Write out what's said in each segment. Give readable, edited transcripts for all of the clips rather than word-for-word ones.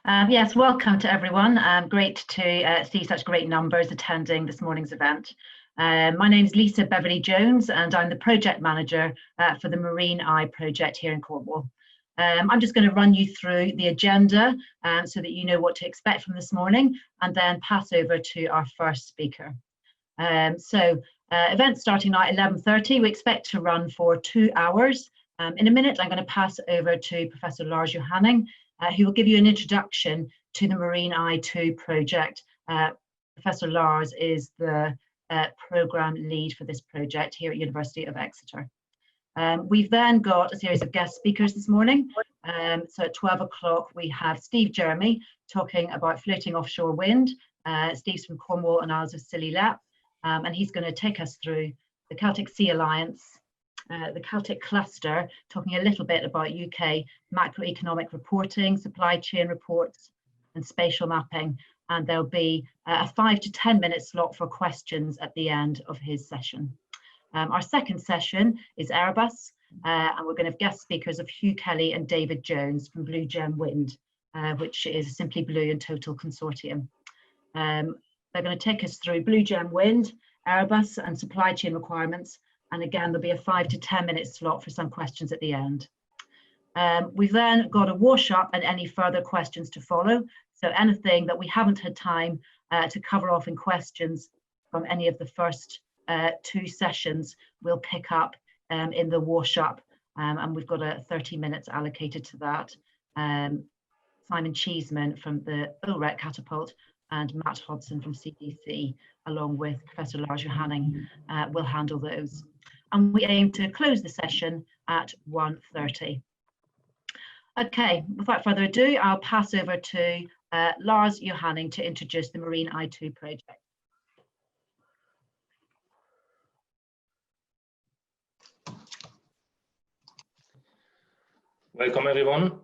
Yes, welcome to everyone. Great to see such great numbers attending this morning's event. My name is Lisa Beverly-Jones and I'm the project manager for the Marine Eye project here in Cornwall. I'm just going to run you through the agenda so that you know what to expect from this morning, and then pass over to our first speaker. Event starting now at 11:30. We expect to run for 2 hours. In a minute, I'm going to pass over to Professor Lars Johanning, who will give you an introduction to the Marine Eye 2 project. Professor Lars is the programme lead for this project here at University of Exeter. We've then got a series of guest speakers this morning. So at 12 o'clock we have Steve Jeremy talking about floating offshore wind. Steve's from Cornwall and Isles of Scilly, and he's going to take us through the Celtic Sea Alliance, the Celtic cluster, talking a little bit about UK macroeconomic reporting, supply chain reports and spatial mapping, and there'll be a 5 to 10 minute slot for questions at the end of his session. Our second session is Airbus, and we're going to have guest speakers of Hugh Kelly and David Jones from Blue Gem Wind, which is Simply Blue and Total Consortium. They're going to take us through Blue Gem Wind, Airbus and supply chain requirements. And again, there'll be a 5 to 10 minute slot for some questions at the end. We've then got a wash up and any further questions to follow. So anything that we haven't had time to cover off in questions from any of the first 2 sessions, we'll pick up in the wash up. And we've got 30 minutes allocated to that. Simon Cheeseman from the OREC Catapult and Matt Hodson from CDC, along with Professor Lars Johanning, will handle those. And we aim to close the session at 1:30. Okay, without further ado, I'll pass over to Lars Johanning to introduce the Marine Eye 2 project. Welcome everyone.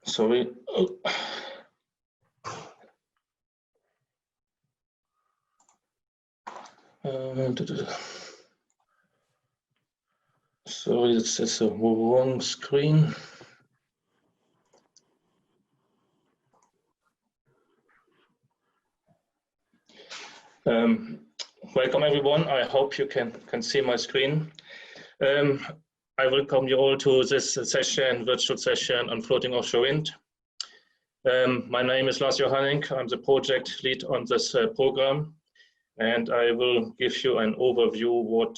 Sorry. Sorry, it's a wrong screen. Welcome everyone. I hope you can see my screen. I welcome you all to this virtual session on floating offshore wind. My name is Lars Johanning. I'm the project lead on this program, and I will give you an overview what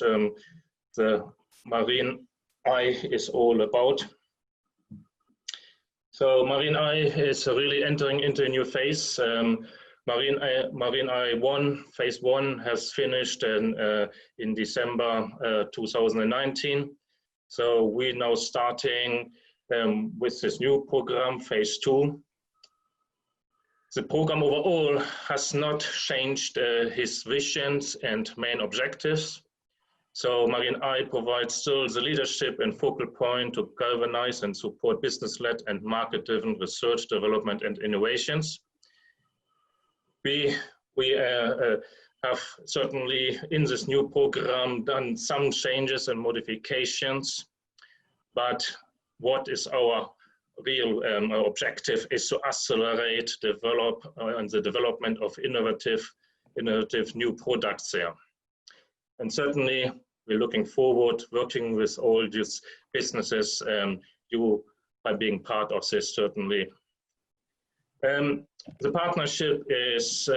the Marine Eye is all about. So Marine Eye is really entering into a new phase. Marine Eye 1, phase 1 has finished in December 2019. So we're now starting with this new program, phase 2. The program overall has not changed his visions and main objectives. So Marine Eye provides still the leadership and focal point to galvanize and support business-led and market-driven research, development and innovations. We have certainly in this new program done some changes and modifications, but what is our real objective is to accelerate, the development of innovative new products there. And certainly we're looking forward working with all these businesses, you by being part of this certainly. The partnership is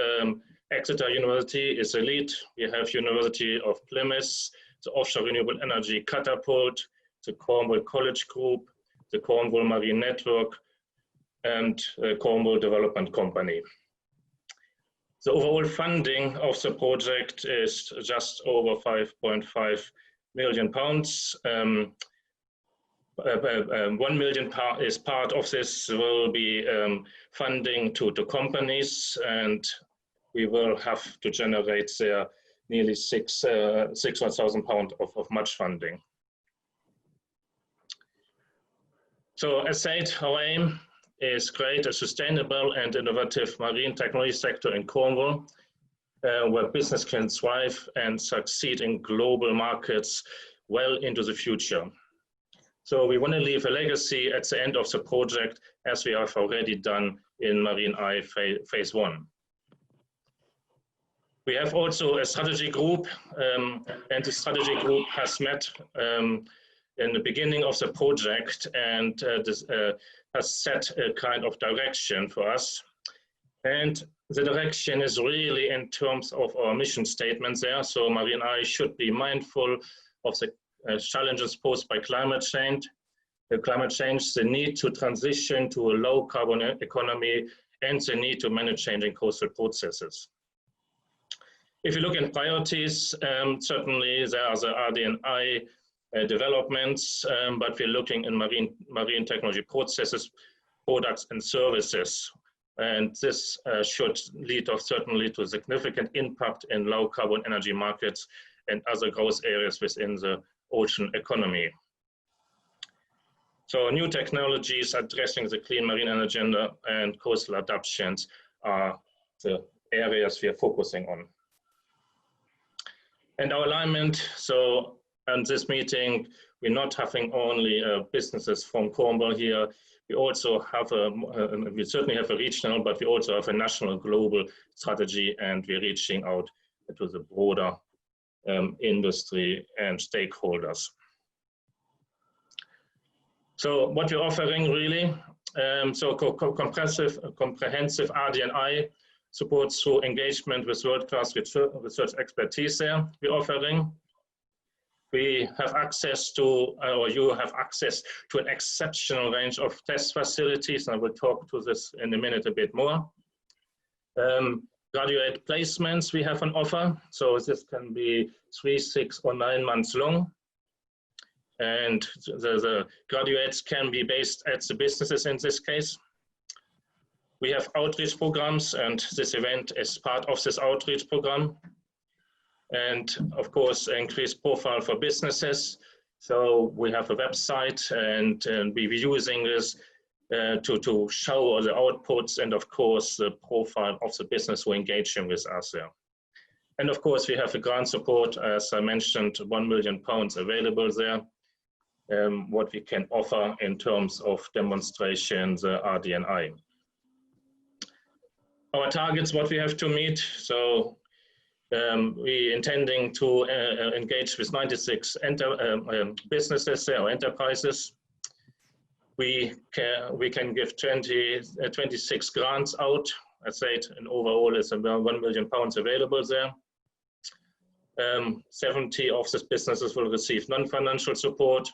Exeter University is a lead. We have University of Plymouth, the Offshore Renewable Energy Catapult, the Cornwall College Group, the Cornwall Marine Network, and Cornwall Development Company. The overall funding of the project is just over £5.5 million. 1 million is part of this will be funding to companies, and we will have to generate there nearly £600,000 of match funding. So as said, our aim is create a sustainable and innovative marine technology sector in Cornwall where business can thrive and succeed in global markets well into the future. So we want to leave a legacy at the end of the project, as we have already done in Marine Eye phase 1. We have also a strategy group, and the strategy group has met in the beginning of the project, and this has set a kind of direction for us. And the direction is really in terms of our mission statements there. So Marine Eye should be mindful of the challenges posed by climate change, the need to transition to a low carbon economy, and the need to manage changing coastal processes. If you look at priorities, certainly there are the RD&I developments, but we're looking in marine technology processes, products and services. And this should lead certainly to significant impact in low carbon energy markets and other growth areas within the ocean economy. So new technologies addressing the clean marine energy agenda and coastal adaptations are the areas we are focusing on. And our alignment, so in this meeting, we're not having only businesses from Cornwall here. We also have we certainly have a regional, but we also have a national global strategy, and we're reaching out to the broader industry and stakeholders. So what we're offering really, so comprehensive RD&I support through engagement with world-class research expertise there we're offering. We have access to, or you have access to an exceptional range of test facilities, and I will talk to this in a minute a bit more. Graduate placements we have on offer, so this can be 3, 6 or 9 months long. And the graduates can be based at the businesses in this case. We have outreach programs, and this event is part of this outreach program. And of course, increased profile for businesses. So we have a website, and we're using this to show the outputs and of course the profile of the business who are engaging with us there. And of course, we have a grant support, as I mentioned, £1 million available there. What we can offer in terms of demonstrations, RD&I. Our targets, what we have to meet. So we intending to engage with 96 businesses or enterprises. We can give 26 grants out. I said, and overall is about £1 million available there. 70 of these businesses will receive non-financial support.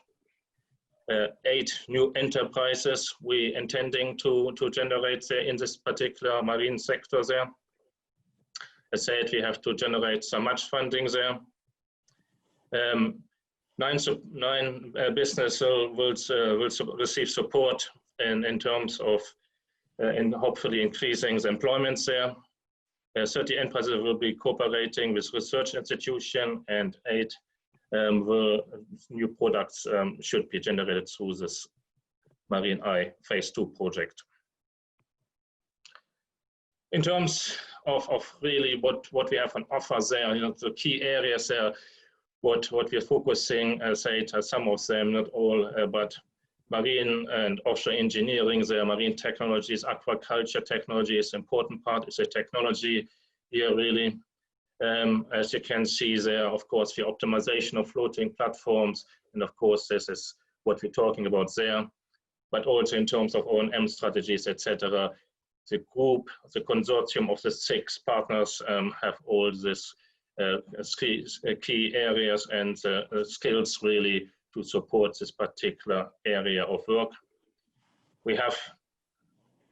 8 new enterprises we intending to generate there in this particular marine sector there. I said we have to generate some match funding there. 9 businesses will receive support in terms of hopefully increasing the employment there. 30 enterprises will be cooperating with research institution, and 8 new products should be generated through this Marine Eye phase 2 project. In terms of really what we have on offer there, the key areas there, what we're focusing, as I said, some of them, not all, but marine and offshore engineering there, marine technologies, aquaculture technology is an important part, is a technology here really. As you can see there, of course, the optimization of floating platforms, and of course, this is what we're talking about there, but also in terms of O&M strategies, etc. The group, the consortium of the 6 partners have all these key areas and skills really to support this particular area of work. We have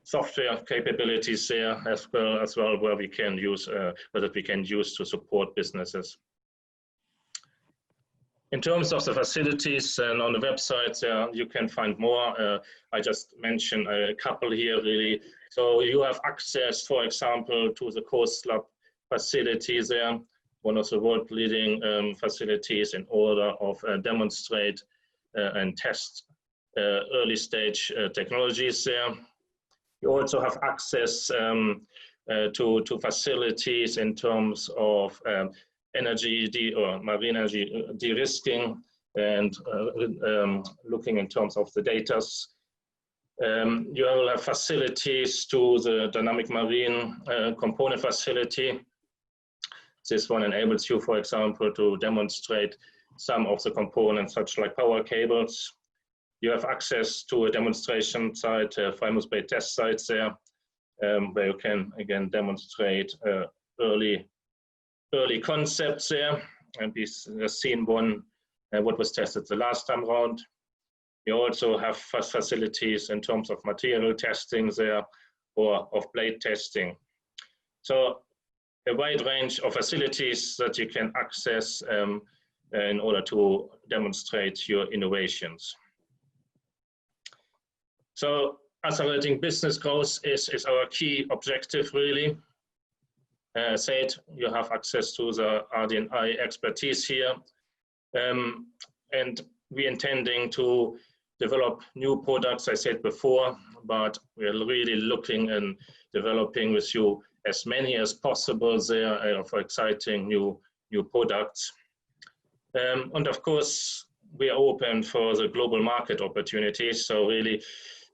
software capabilities there as well where we can use that we can use to support businesses. In terms of the facilities, and on the website you can find more. I just mentioned a couple here really. So you have access, for example, to the Coast Lab facilities there, one of the world leading facilities in order of demonstrate and test early stage technologies there. You also have access to facilities in terms of marine energy de-risking and looking in terms of the data. You will have facilities to the dynamic marine component facility. This one enables you, for example, to demonstrate some of the components, such like power cables. You have access to a demonstration site, Falmouth Bay test sites there, where you can again demonstrate early concepts there. And we've seen one, what was tested the last time around. You also have facilities in terms of material testing there or of blade testing. So a wide range of facilities that you can access in order to demonstrate your innovations. So accelerating business growth is our key objective, really. Said you have access to the RD&I expertise here, and we're intending to develop new products, I said before, but we're really looking and developing with you as many as possible there for exciting new products. And of course, we are open for the global market opportunities. So really,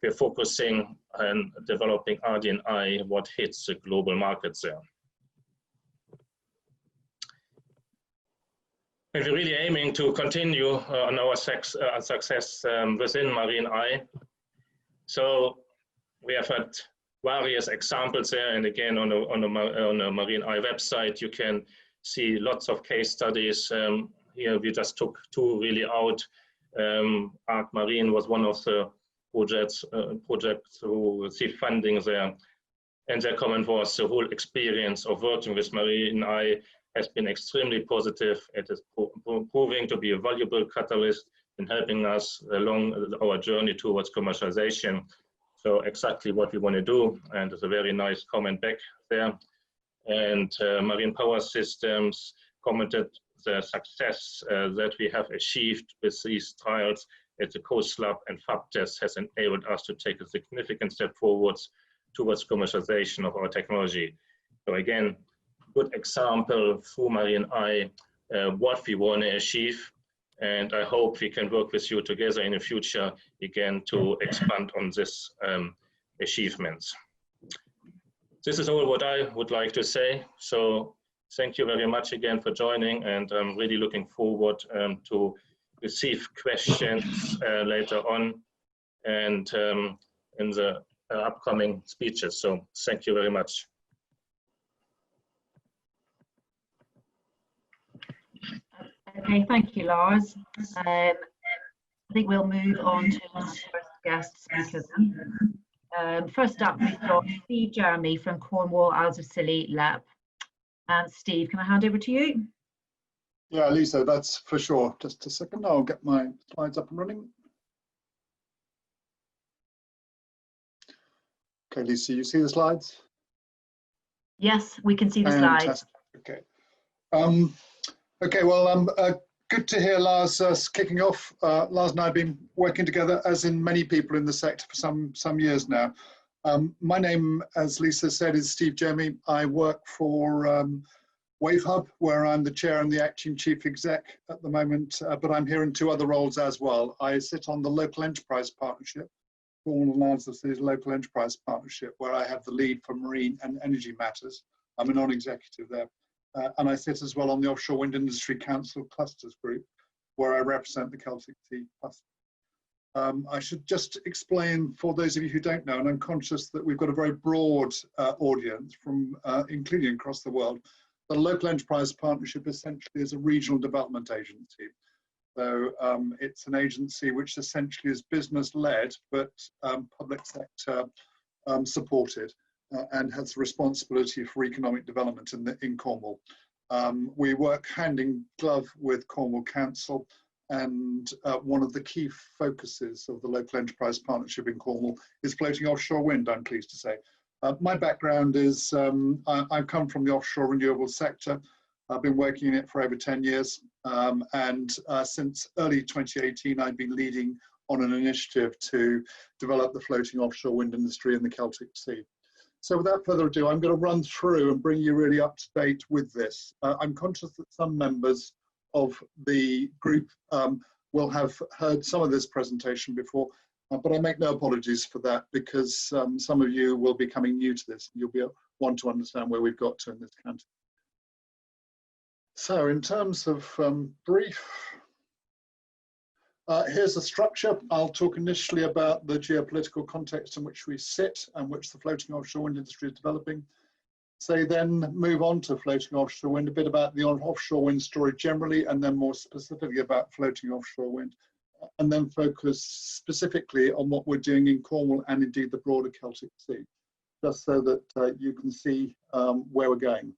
we're focusing on developing RD&I, what hits the global markets there. And we're really aiming to continue on our success within Marine I. So we have had various examples there, and again on the Marine I website, you can see lots of case studies. Here we just took two really out. Arc Marine was one of the projects who received funding there, and their comment was the whole experience of working with Marine I has been extremely positive. It is proving to be a valuable catalyst in helping us along our journey towards commercialization. So exactly what we want to do, and it's a very nice comment back there. And Marine Power Systems commented the success that we have achieved with these trials at the Coast Lab and FAB test has enabled us to take a significant step forwards towards commercialization of our technology. So again, good example through Marine I, what we want to achieve. And I hope we can work with you together in the future, again, to expand on this achievements. This is all what I would like to say. So thank you very much again for joining, and I'm really looking forward to receive questions later on and in the upcoming speeches. So thank you very much. Okay, thank you, Lars. I think we'll move on to our first guest speaker then. First up, we've got Steve Jeremy from Cornwall, Isles of Scilly, LEP. And Steve, can I hand over to you? Yeah, Lisa, that's for sure. Just a second, I'll get my slides up and running. Okay, Lisa, you see the slides? Yes, we can see the Fantastic. slides. Okay. Okay, well, good to hear Lars kicking off. Lars and I have been working together, as in many people in the sector, for some years now. My name, as Lisa said, is Steve Jeremy. I work for WaveHub, where I'm the chair and the acting chief exec at the moment, but I'm here in two other roles as well. I sit on the Local Enterprise Partnership, Cornwall and Isles of Scilly's Local Enterprise Partnership, where I have the lead for marine and energy matters. I'm a non-executive there. And I sit as well on the Offshore Wind Industry Council Clusters Group, where I represent the Celtic Sea Cluster. I should just explain for those of you who don't know, and I'm conscious that we've got a very broad audience from including across the world. The Local Enterprise Partnership essentially is a regional development agency. So it's an agency which essentially is business-led, but public sector supported. And has responsibility for economic development in Cornwall. We work hand in glove with Cornwall Council, and one of the key focuses of the Local Enterprise Partnership in Cornwall is floating offshore wind, I'm pleased to say. My background is, I've come from the offshore renewable sector. I've been working in it for over 10 years, and since early 2018, I've been leading on an initiative to develop the floating offshore wind industry in the Celtic Sea. So without further ado, I'm going to run through and bring you really up to date with this. I'm conscious that some members of the group will have heard some of this presentation before, but I make no apologies for that, because some of you will be coming new to this. You'll want to understand where we've got to in this country. So in terms of brief, here's the structure. I'll talk initially about the geopolitical context in which we sit and which the floating offshore wind industry is developing. So then move on to floating offshore wind, a bit about the offshore wind story generally, and then more specifically about floating offshore wind, and then focus specifically on what we're doing in Cornwall and indeed the broader Celtic Sea, just so that you can see where we're going.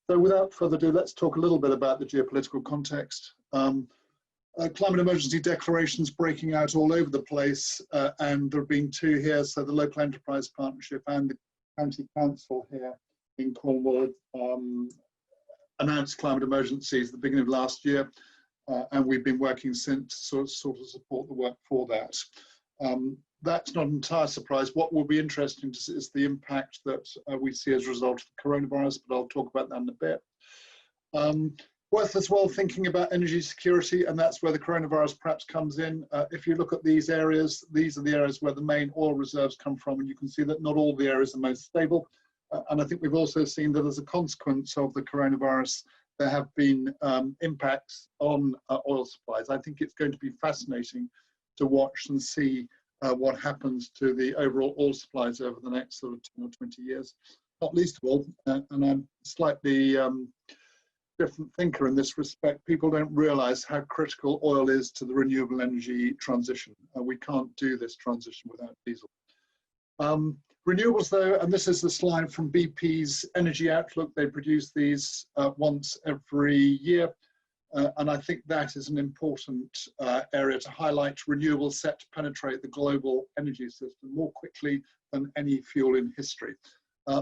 So without further ado, let's talk a little bit about the geopolitical context. Climate emergency declarations breaking out all over the place, and there have been two here. So the Local Enterprise Partnership and the County Council here in Cornwall announced climate emergencies at the beginning of last year, and we've been working since to sort of support the work for that. That's not an entire surprise. What will be interesting to see is the impact that we see as a result of the coronavirus, but I'll talk about that in a bit. Worth as well thinking about energy security, and that's where the coronavirus perhaps comes in. If you look at these areas, these are the areas where the main oil reserves come from, and you can see that not all the areas are most stable. And I think we've also seen that as a consequence of the coronavirus, there have been impacts on oil supplies. I think it's going to be fascinating to watch and see what happens to the overall oil supplies over the next sort of 10 or 20 years. Not least of all, and I'm slightly different thinker in this respect, people don't realize how critical oil is to the renewable energy transition. We can't do this transition without diesel. Renewables though, and this is the slide from BP's Energy Outlook. They produce these once every year. And I think that is an important area to highlight. Renewables set to penetrate the global energy system more quickly than any fuel in history.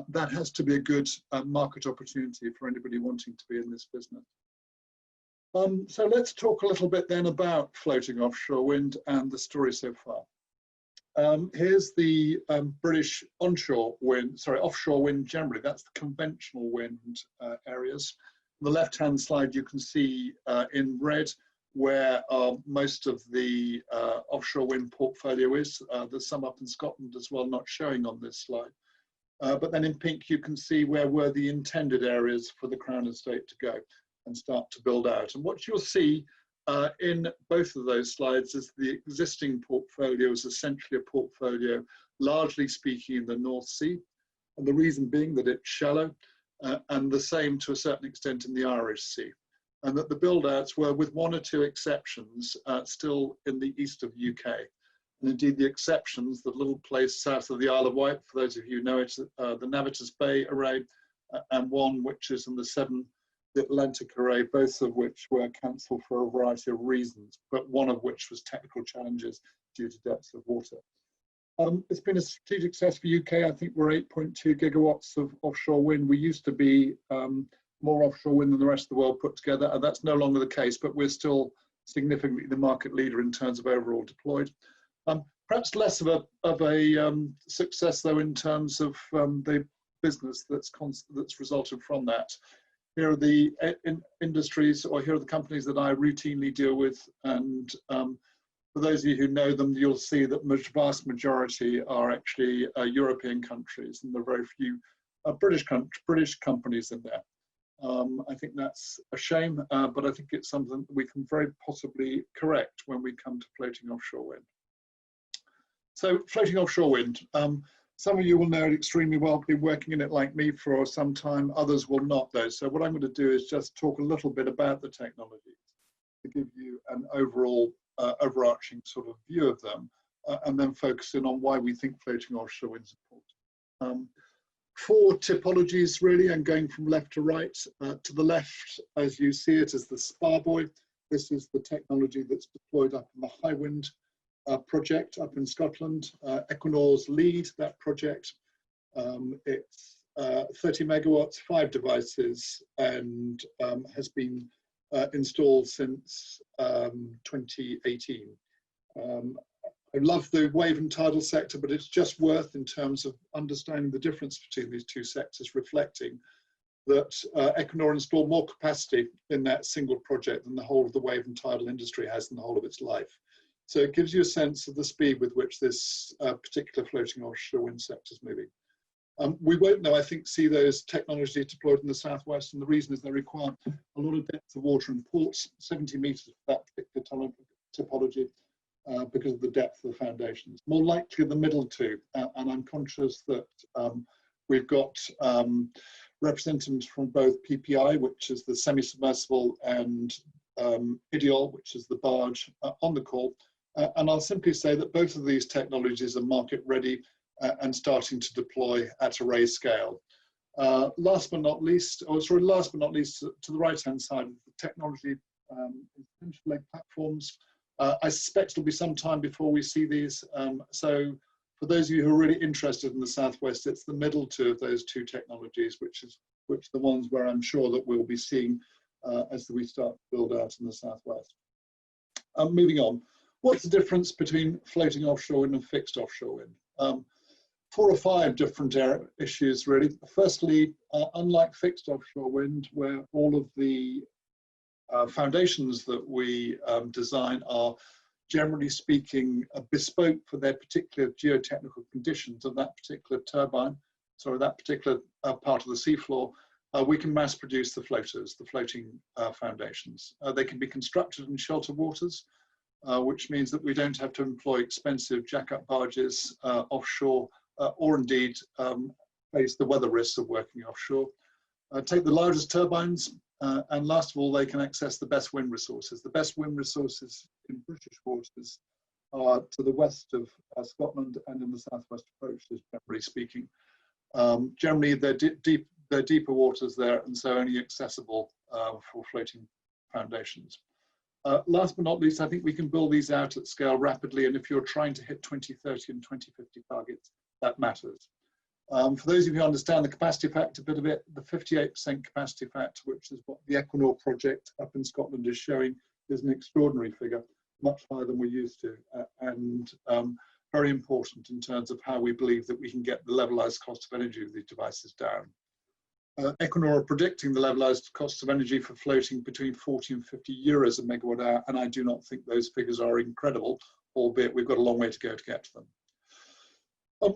That has to be a good market opportunity for anybody wanting to be in this business. So let's talk a little bit then about floating offshore wind and the story so far. Here's the British offshore wind generally. That's the conventional wind areas. On the left-hand side, you can see in red where most of the offshore wind portfolio is. There's some up in Scotland as well, not showing on this slide. But then in pink, you can see where were the intended areas for the Crown Estate to go and start to build out. And what you'll see in both of those slides is the existing portfolio is essentially a portfolio, largely speaking, in the North Sea. And the reason being that it's shallow, and the same to a certain extent in the Irish Sea. And that the build-outs were, with one or two exceptions, still in the east of the UK. And indeed, the exceptions, the little place south of the Isle of Wight, for those of you who know it, the Navitas Bay array, and one which is in the Atlantic array, both of which were cancelled for a variety of reasons, but one of which was technical challenges due to depths of water. It's been a strategic success for UK. I think we're 8.2 gigawatts of offshore wind. We used to be more offshore wind than the rest of the world put together, and that's no longer the case, but we're still significantly the market leader in terms of overall deployed. Perhaps less of a success though in terms of the business that's resulted from that. Here are the industries, or here are the companies that I routinely deal with, and for those of you who know them, you'll see that the vast majority are actually European countries, and there are very few British companies in there. I think that's a shame, but I think it's something that we can very possibly correct when we come to floating offshore wind. So floating offshore wind, some of you will know it extremely well, been working in it like me for some time, others will not though. So what I'm going to do is just talk a little bit about the technologies to give you an overall overarching sort of view of them, and then focus in on why we think floating offshore wind is important. Four typologies really, and going from left to right. To the left, as you see it, is the Sparboy. This is the technology that's deployed up in the Highwind project up in Scotland. Equinor's lead that project. It's 30 megawatts, 5 devices, and has been installed since 2018. I love the wave and tidal sector, but it's just worth, in terms of understanding the difference between these two sectors, reflecting that Equinor installed more capacity in that single project than the whole of the wave and tidal industry has in the whole of its life. So it gives you a sense of the speed with which this particular floating offshore wind sector is moving. We won't know, I think, see those technologies deployed in the southwest, and the reason is they require a lot of depth of water in ports, 70 meters for that particular topology, because of the depth of the foundations. More likely the middle two, and I'm conscious that we've got representatives from both PPI, which is the semi-submersible, and Ideol, which is the barge, on the call. And I'll simply say that both of these technologies are market ready and starting to deploy at array scale. Last but not least, to the right-hand side of the technology, essential leg platforms. I suspect it'll be some time before we see these. So for those of you who are really interested in the southwest, it's the middle two of those two technologies, which are the ones where I'm sure that we'll be seeing as we start to build out in the southwest. Moving on, what's the difference between floating offshore wind and fixed offshore wind? 4 or 5 different issues, really. Firstly, unlike fixed offshore wind, where all of the foundations that we design are, generally speaking, bespoke for their particular geotechnical conditions of that particular turbine, so that particular part of the seafloor, we can mass produce the floaters, the floating foundations. They can be constructed in sheltered waters, which means that we don't have to employ expensive jack-up barges offshore, or indeed face the weather risks of working offshore. Take the largest turbines, and last of all, they can access the best wind resources. The best wind resources in British waters are to the west of Scotland and in the southwest approaches, generally speaking. Generally, they're deeper waters there, and so only accessible for floating foundations. Last but not least, I think we can build these out at scale rapidly, and if you're trying to hit 2030 and 2050 targets, that matters. For those of you who understand the capacity factor bit of it, the 58% capacity factor, which is what the Equinor project up in Scotland is showing, is an extraordinary figure, much higher than we're used to, and very important in terms of how we believe that we can get the levelized cost of energy of these devices down. Equinor are predicting the levelized cost of energy for floating between 40 and 50 euros a megawatt hour, and I do not think those figures are incredible, albeit we've got a long way to go to get to them.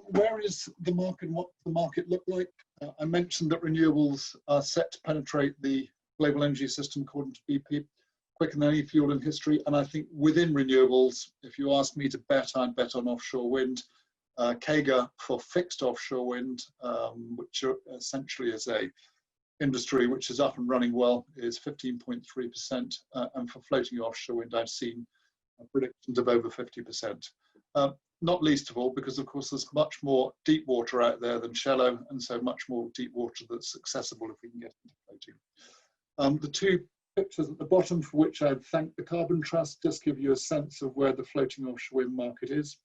Where is the market and what does the market look like? I mentioned that renewables are set to penetrate the global energy system, according to BP, quicker than any fuel in history. And I think within renewables, if you ask me to bet, I'd bet on offshore wind. CAGR for fixed offshore wind, which essentially is a industry which is up and running well, is 15.3%. And for floating offshore wind, I've seen predictions of over 50%. Not least of all, because of course there's much more deep water out there than shallow, and so much more deep water that's accessible if we can get into floating. The two pictures at the bottom, for which I'd thank the Carbon Trust, just give you a sense of where the floating offshore wind market is.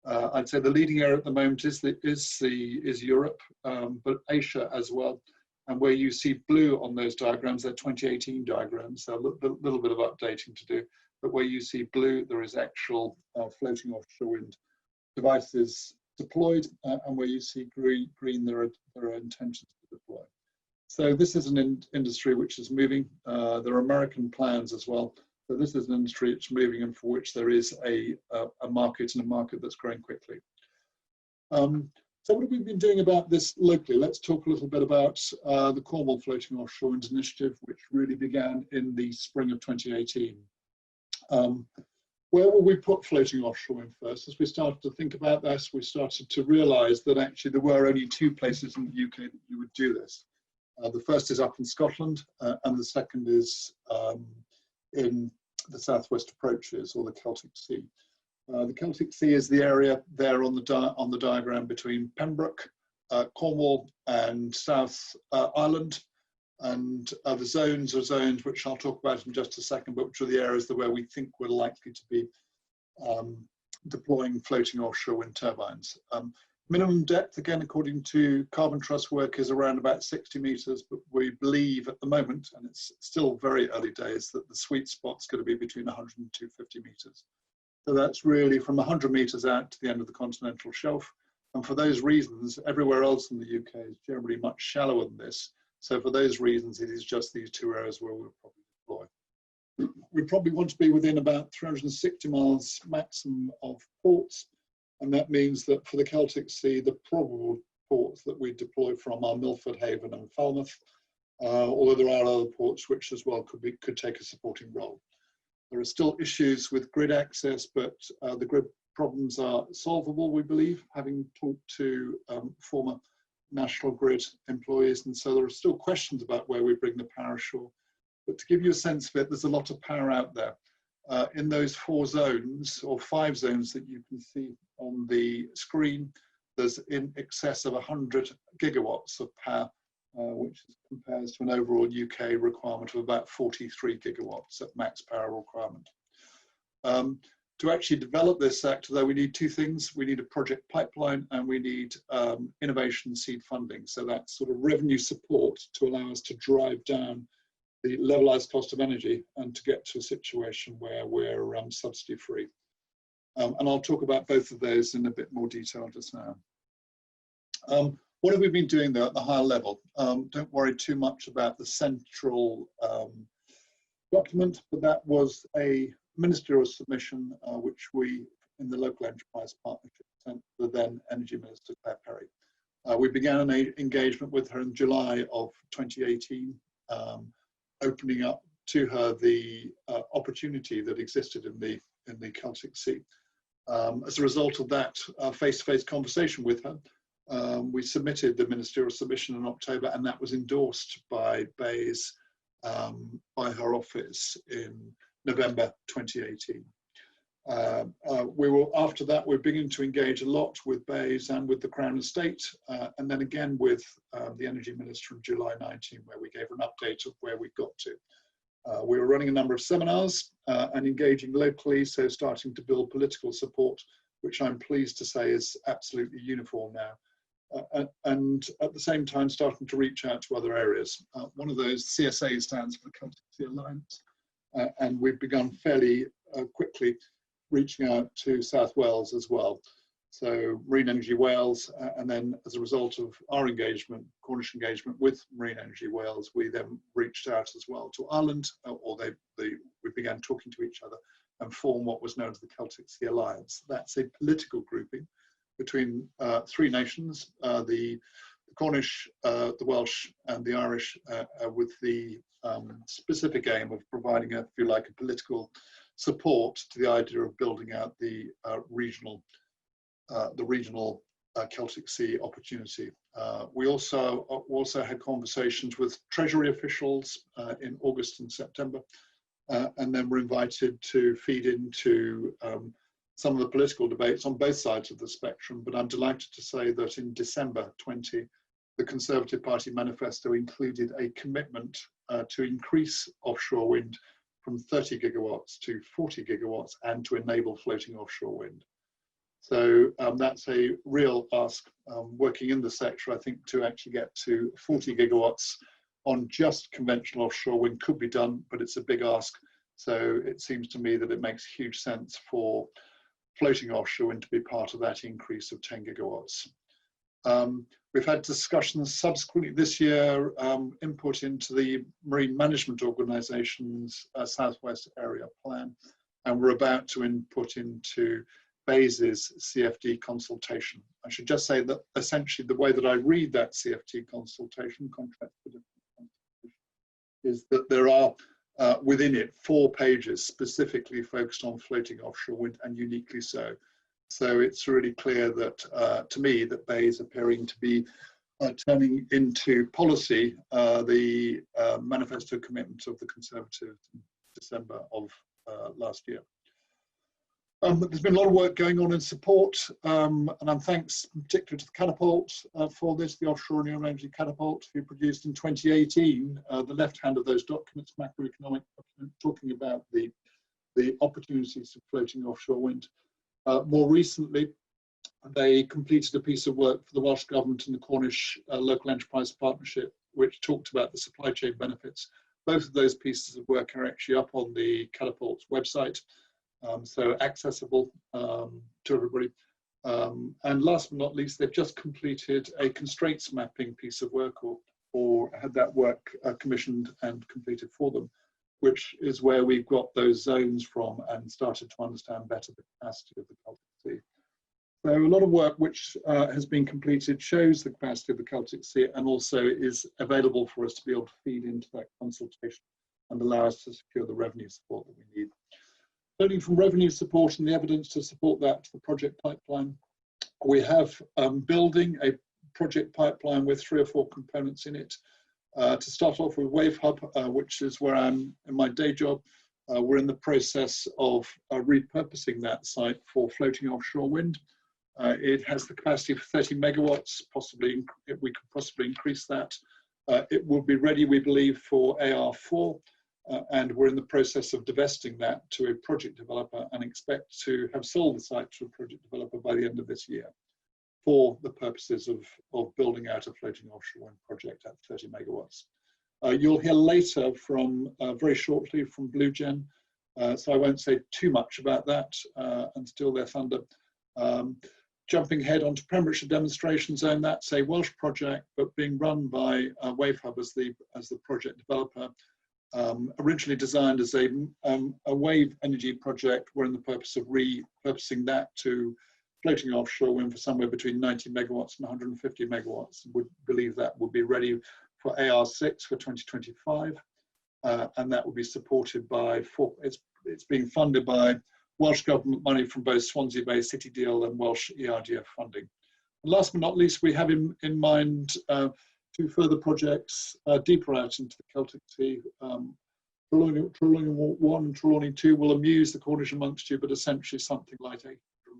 I'd say the leading area at the moment is Europe, but Asia as well. And where you see blue on those diagrams, they're 2018 diagrams, so a little bit of updating to do. But where you see blue, there is actual floating offshore wind devices deployed, and where you see green, there are intentions to deploy. So this is an industry which is moving. There are American plans as well. So this is an industry which is moving and for which there is a market, and a market that's growing quickly. So what have we been doing about this locally? Let's talk a little bit about the Cornwall Floating Offshore Wind Initiative, which really began in the spring of 2018. Where will we put floating offshore wind first? As we started to think about this, we started to realise that actually there were only 2 places in the UK that you would do this. The first is up in Scotland, and the second is in the southwest approaches, or the Celtic Sea. The Celtic Sea is the area there on the diagram between Pembroke, Cornwall, and South Ireland. And the zones are zones which I'll talk about in just a second, but which are the areas where we think we're likely to be deploying floating offshore wind turbines. Minimum depth, again, according to Carbon Trust work, is around about 60 meters, but we believe at the moment, and it's still very early days, that the sweet spot's going to be between 100 and 250 meters. So that's really from 100 metres out to the end of the continental shelf. And for those reasons, everywhere else in the UK is generally much shallower than this. So for those reasons, it is just these two areas where we'll probably deploy. We probably want to be within about 360 miles maximum of ports. And that means that for the Celtic Sea, the probable ports that we deploy from are Milford Haven and Falmouth, although there are other ports which as well could take a supporting role. There are still issues with grid access, but the grid problems are solvable, we believe, having talked to former National Grid employees. And so there are still questions about where we bring the power ashore. But to give you a sense of it, there's a lot of power out there. In those 4 zones or 5 zones that you can see on the screen, there's in excess of 100 gigawatts of power, which compares to an overall UK requirement of about 43 gigawatts at max power requirement. To actually develop this sector, though, we need 2 things. We need a project pipeline and we need innovation seed funding. So that's sort of revenue support to allow us to drive down the levelized cost of energy and to get to a situation where we're subsidy free. And I'll talk about both of those in a bit more detail just now. What have we been doing though at the higher level? Don't worry too much about the central document, but that was a ministerial submission which we in the local enterprise partnership sent to the then Energy Minister Claire Perry. We began an engagement with her in July of 2018, opening up to her the opportunity that existed in the Celtic Sea. As a result of that face-to-face conversation with her, we submitted the ministerial submission in October, and that was endorsed by BEIS, by her office in November 2018. After that, we're beginning to engage a lot with BEIS and with the Crown Estate, and then again with the Energy Minister in July 19, where we gave her an update of where we got to. We were running a number of seminars and engaging locally, so starting to build political support, which I'm pleased to say is absolutely uniform now. And at the same time, starting to reach out to other areas. One of those, CSA, stands for the Celtic Sea Alliance, and we've begun fairly quickly reaching out to South Wales as well. So Marine Energy Wales, and then as a result of our engagement, Cornish engagement with Marine Energy Wales, we then reached out as well to Ireland, or we began talking to each other and formed what was known as the Celtic Sea Alliance. That's a political grouping between 3 nations, the Cornish, the Welsh and the Irish, with the specific aim of providing, if you like, a political support to the idea of building out the regional Celtic Sea opportunity. We also had conversations with Treasury officials in August and September, and then were invited to feed into some of the political debates on both sides of the spectrum. But I'm delighted to say that in December 20, the Conservative Party manifesto included a commitment to increase offshore wind from 30 gigawatts to 40 gigawatts and to enable floating offshore wind. So that's a real ask. Working in the sector, I think to actually get to 40 gigawatts on just conventional offshore wind could be done, but it's a big ask. So it seems to me that it makes huge sense for floating offshore wind to be part of that increase of 10 gigawatts. We've had discussions subsequently this year, input into the Marine Management Organisation's Southwest Area Plan, and we're about to input into BEIS's CFD consultation. I should just say that essentially the way that I read that CFD consultation, contract for different, is that there are within it 4 pages specifically focused on floating offshore wind, and uniquely so. So it's really clear that, to me, that BEIS appearing to be turning into policy the manifesto commitment of the Conservatives in December of last year. But there's been a lot of work going on in support, and I'm thanks particularly to the Catapult for this, the Offshore Renewable Energy Catapult, who produced in 2018 the left hand of those documents, macroeconomic document, talking about the opportunities of floating offshore wind. More recently, they completed a piece of work for the Welsh Government and the Cornish Local Enterprise Partnership, which talked about the supply chain benefits. Both of those pieces of work are actually up on the Catapult's website. so accessible to everybody. And last but not least, they've just completed a constraints mapping piece of work, or had that work commissioned and completed for them, which is where we've got those zones from and started to understand better the capacity of the Celtic Sea. So a lot of work which has been completed shows the capacity of the Celtic Sea, and also is available for us to be able to feed into that consultation and allow us to secure the revenue support that we need. Learning from revenue support and the evidence to support that to the project pipeline, we have building a project pipeline with 3 or 4 components in it. To start off with Wave Hub, which is where I'm in my day job. We're in the process of repurposing that site for floating offshore wind. It has the capacity for 30 megawatts, possibly we could possibly increase that. It will be ready, we believe, for AR4, and we're in the process of divesting that to a project developer and expect to have sold the site to a project developer by the end of this year for the purposes of building out a floating offshore wind project at 30 megawatts. You'll hear later from, very shortly, from BlueGen, so I won't say too much about that and steal their thunder. Jumping ahead onto Pembrokeshire Demonstration Zone, that's a Welsh project, but being run by Wave Hub as the project developer. Originally designed as a wave energy project, we're in the purpose of repurposing that to floating offshore wind for somewhere between 90 megawatts and 150 megawatts. We believe that will be ready for AR6 for 2025, and that will be supported by, it's being funded by Welsh Government money from both Swansea Bay City Deal and Welsh ERDF funding. And last but not least, we have in mind 2 further projects deeper out into the Celtic Sea. Trelawney 1 and Trelawney 2 will amuse the Cornish amongst you, but essentially something like 800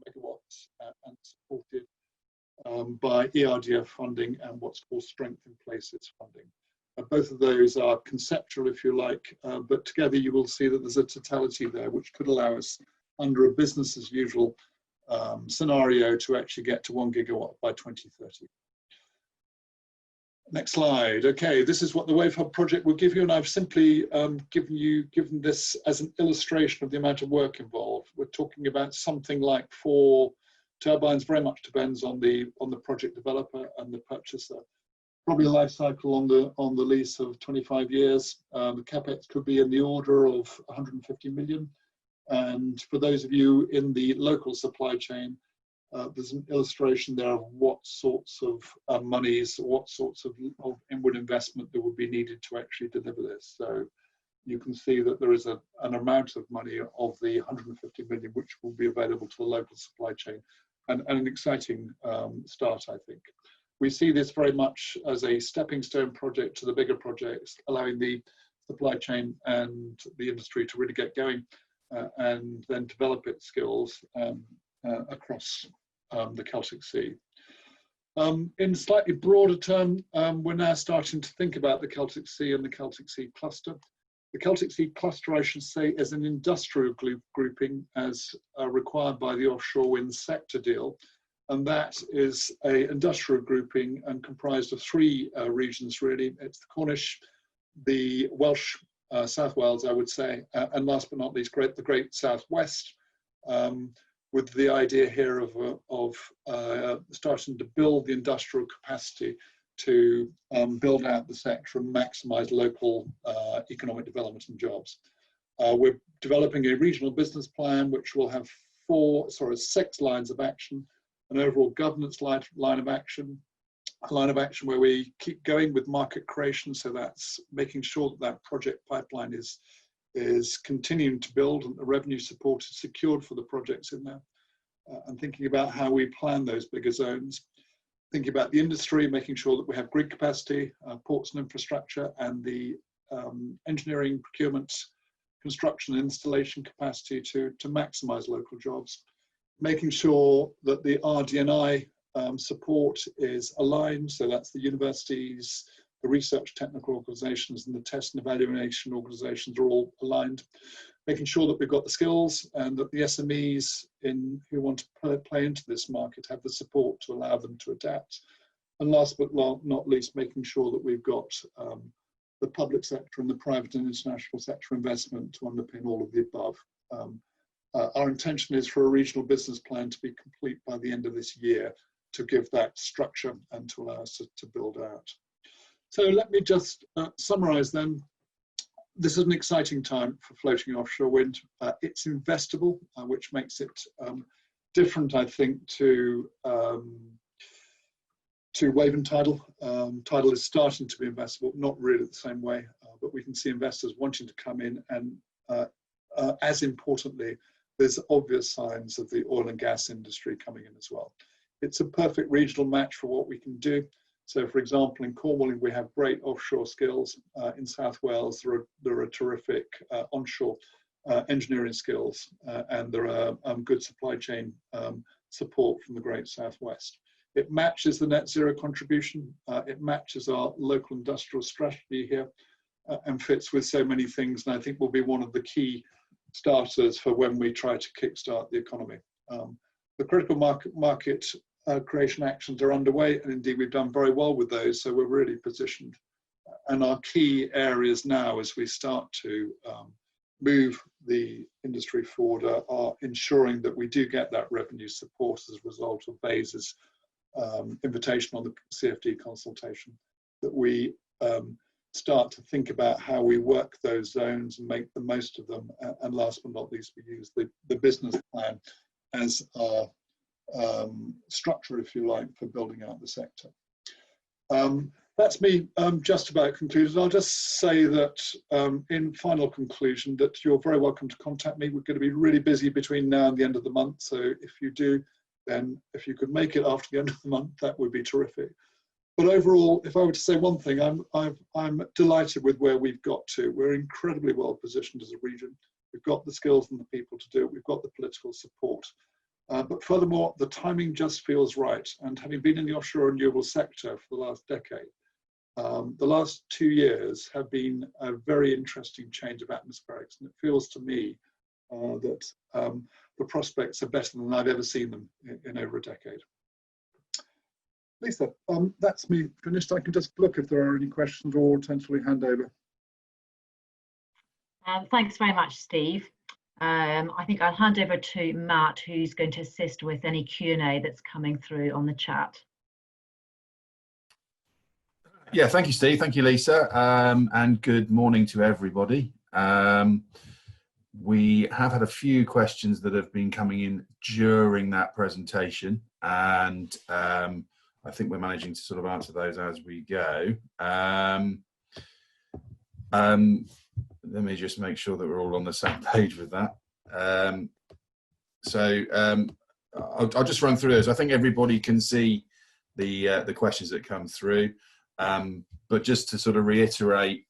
megawatts and supported by ERDF funding and what's called Strength in Places funding. Both of those are conceptual, if you like, but together you will see that there's a totality there which could allow us, under a business as usual scenario, to actually get to 1 gigawatt by 2030. Next slide. Okay, this is what the Wave Hub project will give you, and I've simply given this as an illustration of the amount of work involved. We're talking about something like 4 turbines. Very much depends on the project developer and the purchaser. Probably a life cycle on the lease of 25 years. The capex could be in the order of 150 million. And for those of you in the local supply chain, there's an illustration there of what sorts of monies, what sorts of inward investment that would be needed to actually deliver this. So you can see that there is an amount of money of the 150 million which will be available to the local supply chain, and an exciting start, I think. We see this very much as a stepping stone project to the bigger projects, allowing the supply chain and the industry to really get going and then develop its skills across the Celtic Sea. In slightly broader term, we're now starting to think about the Celtic Sea and the Celtic Sea cluster. The Celtic Sea cluster, I should say, is an industrial grouping as required by the Offshore Wind Sector deal. And that is an industrial grouping and comprised of 3 regions, really. It's the Cornish, the Welsh, South Wales, I would say, and last but not least, the Great Southwest, with the idea here of starting to build the industrial capacity to build out the sector and maximise local economic development and jobs. We're developing a regional business plan which will have 6 lines of action, an overall governance line of action, a line of action where we keep going with market creation, so that's making sure that that project pipeline is continuing to build and the revenue support is secured for the projects in there, and thinking about how we plan those bigger zones, thinking about the industry, making sure that we have grid capacity, ports and infrastructure, and the engineering, procurement, construction and installation capacity to maximise local jobs, making sure that the RD&I support is aligned, so that's the universities, the research technical organisations and the test and evaluation organisations are all aligned, making sure that we've got the skills and that the SMEs who want to play into this market have the support to allow them to adapt. And last but not least, making sure that we've got the public sector and the private and international sector investment to underpin all of the above. Our intention is for a regional business plan to be complete by the end of this year to give that structure and to allow us to build out. So let me just summarise then. This is an exciting time for floating offshore wind. It's investable, which makes it different, I think, to wave and tidal. Tidal is starting to be investable, not really the same way, but we can see investors wanting to come in, and as importantly, there's obvious signs of the oil and gas industry coming in as well. It's a perfect regional match for what we can do. So, for example, in Cornwall, we have great offshore skills. In South Wales, there are terrific onshore engineering skills, and there are good supply chain support from the Great Southwest. It matches the net zero contribution. It matches our local industrial strategy here, and fits with so many things, and I think will be one of the key starters for when we try to kickstart the economy. The critical market creation actions are underway, and indeed we've done very well with those, so we're really positioned. And our key areas now, as we start to move the industry forward, are ensuring that we do get that revenue support as a result of BEIS's invitation on the CFD consultation, that we start to think about how we work those zones and make the most of them, and last but not least, we use the business plan as our structure, if you like, for building out the sector. That's me just about concluded. I'll just say that in final conclusion, that you're very welcome to contact me. We're going to be really busy between now and the end of the month, so if you do, then if you could make it after the end of the month, that would be terrific. But overall, if I were to say one thing, I'm delighted with where we've got to. We're incredibly well positioned as a region. We've got the skills and the people to do it. We've got the political support. But furthermore, the timing just feels right. And having been in the offshore renewable sector for the last decade, the last 2 years have been a very interesting change of atmospherics. And it feels to me that the prospects are better than I've ever seen them in over a decade. Lisa, that's me finished. I can just look if there are any questions or potentially hand over. Thanks very much, Steve. I think I'll hand over to Matt, who's going to assist with any Q&A that's coming through on the chat. Yeah, thank you, Steve. Thank you, Lisa. And good morning to everybody. We have had a few questions that have been coming in during that presentation, and I think we're managing to sort of answer those as we go. Let me just make sure that we're all on the same page with that. I'll just run through those. I think everybody can see the questions that come through, but just to sort of reiterate,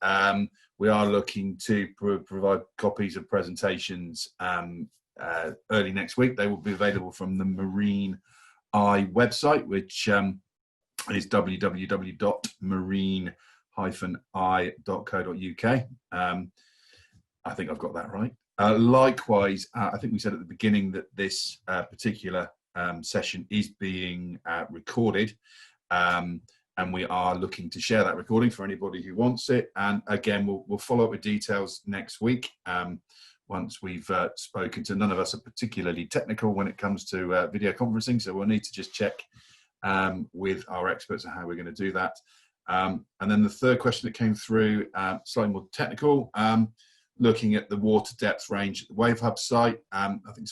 we are looking to provide copies of presentations early next week. They will be available from the Marine Eye website, which is www.marine-eye.co.uk. I think I've got that right. Likewise, I think we said at the beginning that this particular session is being recorded, and we are looking to share that recording for anybody who wants it. And again, we'll follow up with details next week once we've spoken to. None of us are particularly technical when it comes to video conferencing, so we'll need to just check with our experts on how we're going to do that. And then the third question that came through, slightly more technical, looking at the water depth range at the Wave Hub site. I think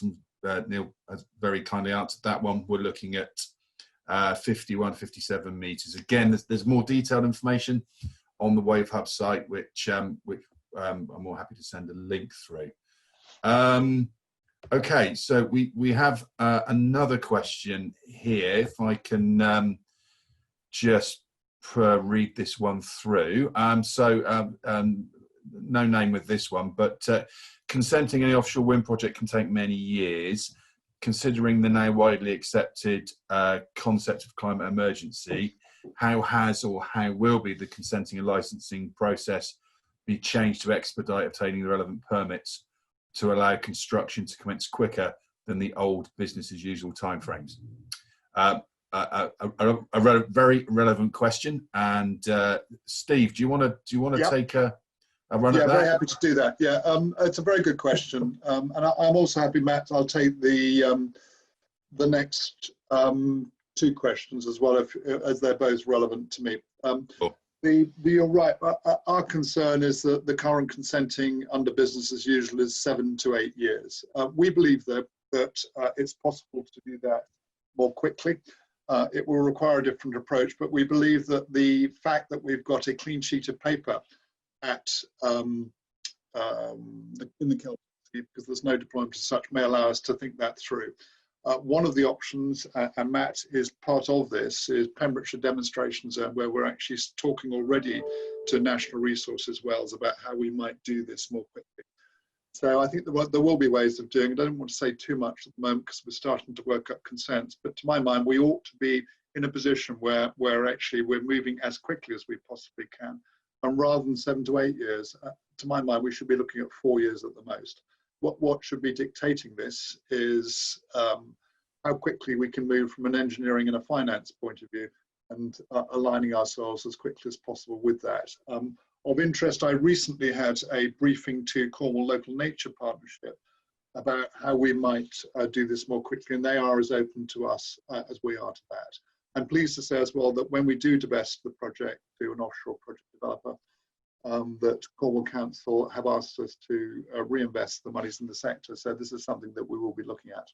Neil has very kindly answered that one. We're looking at 51, 57 meters. Again, there's more detailed information on the Wave Hub site, which I'm more happy to send a link through. Okay, so we have another question here. If I can just read this one through. No name with this one, but consenting any offshore wind project can take many years. Considering the now widely accepted concept of climate emergency, how has or how will be the consenting and licensing process be changed to expedite obtaining the relevant permits to allow construction to commence quicker than the old business as usual timeframes? A very relevant question. And Steve, do you want to take a a run yeah, at that? very happy to do that. Yeah, it's a very good question, and I'm also happy, Matt. I'll take the next two questions as well, as they're both relevant to me. Cool. You're right. Our concern is that the current consenting under business as usual is 7 to 8 years. We believe that it's possible to do that more quickly. It will require a different approach, but we believe that the fact that we've got a clean sheet of paper at in the Celtic Sea, because there's no deployment as such, may allow us to think that through. One of the options, and Matt is part of this, is Pembrokeshire Demonstration Zone, where we're actually talking already to National Resources Wales about how we might do this more quickly. So I think there will be ways of doing it. I don't want to say too much at the moment because we're starting to work up consents, but to my mind, we ought to be in a position where actually we're moving as quickly as we possibly can. And rather than 7 to 8 years, to my mind, we should be looking at 4 years at the most. What should be dictating this is how quickly we can move from an engineering and a finance point of view, and aligning ourselves as quickly as possible with that. Of interest, I recently had a briefing to Cornwall Local Nature Partnership about how we might do this more quickly, and they are as open to us as we are to that. I'm pleased to say as well that when we do divest the project to an offshore project developer, that Cornwall Council have asked us to reinvest the monies in the sector. So this is something that we will be looking at.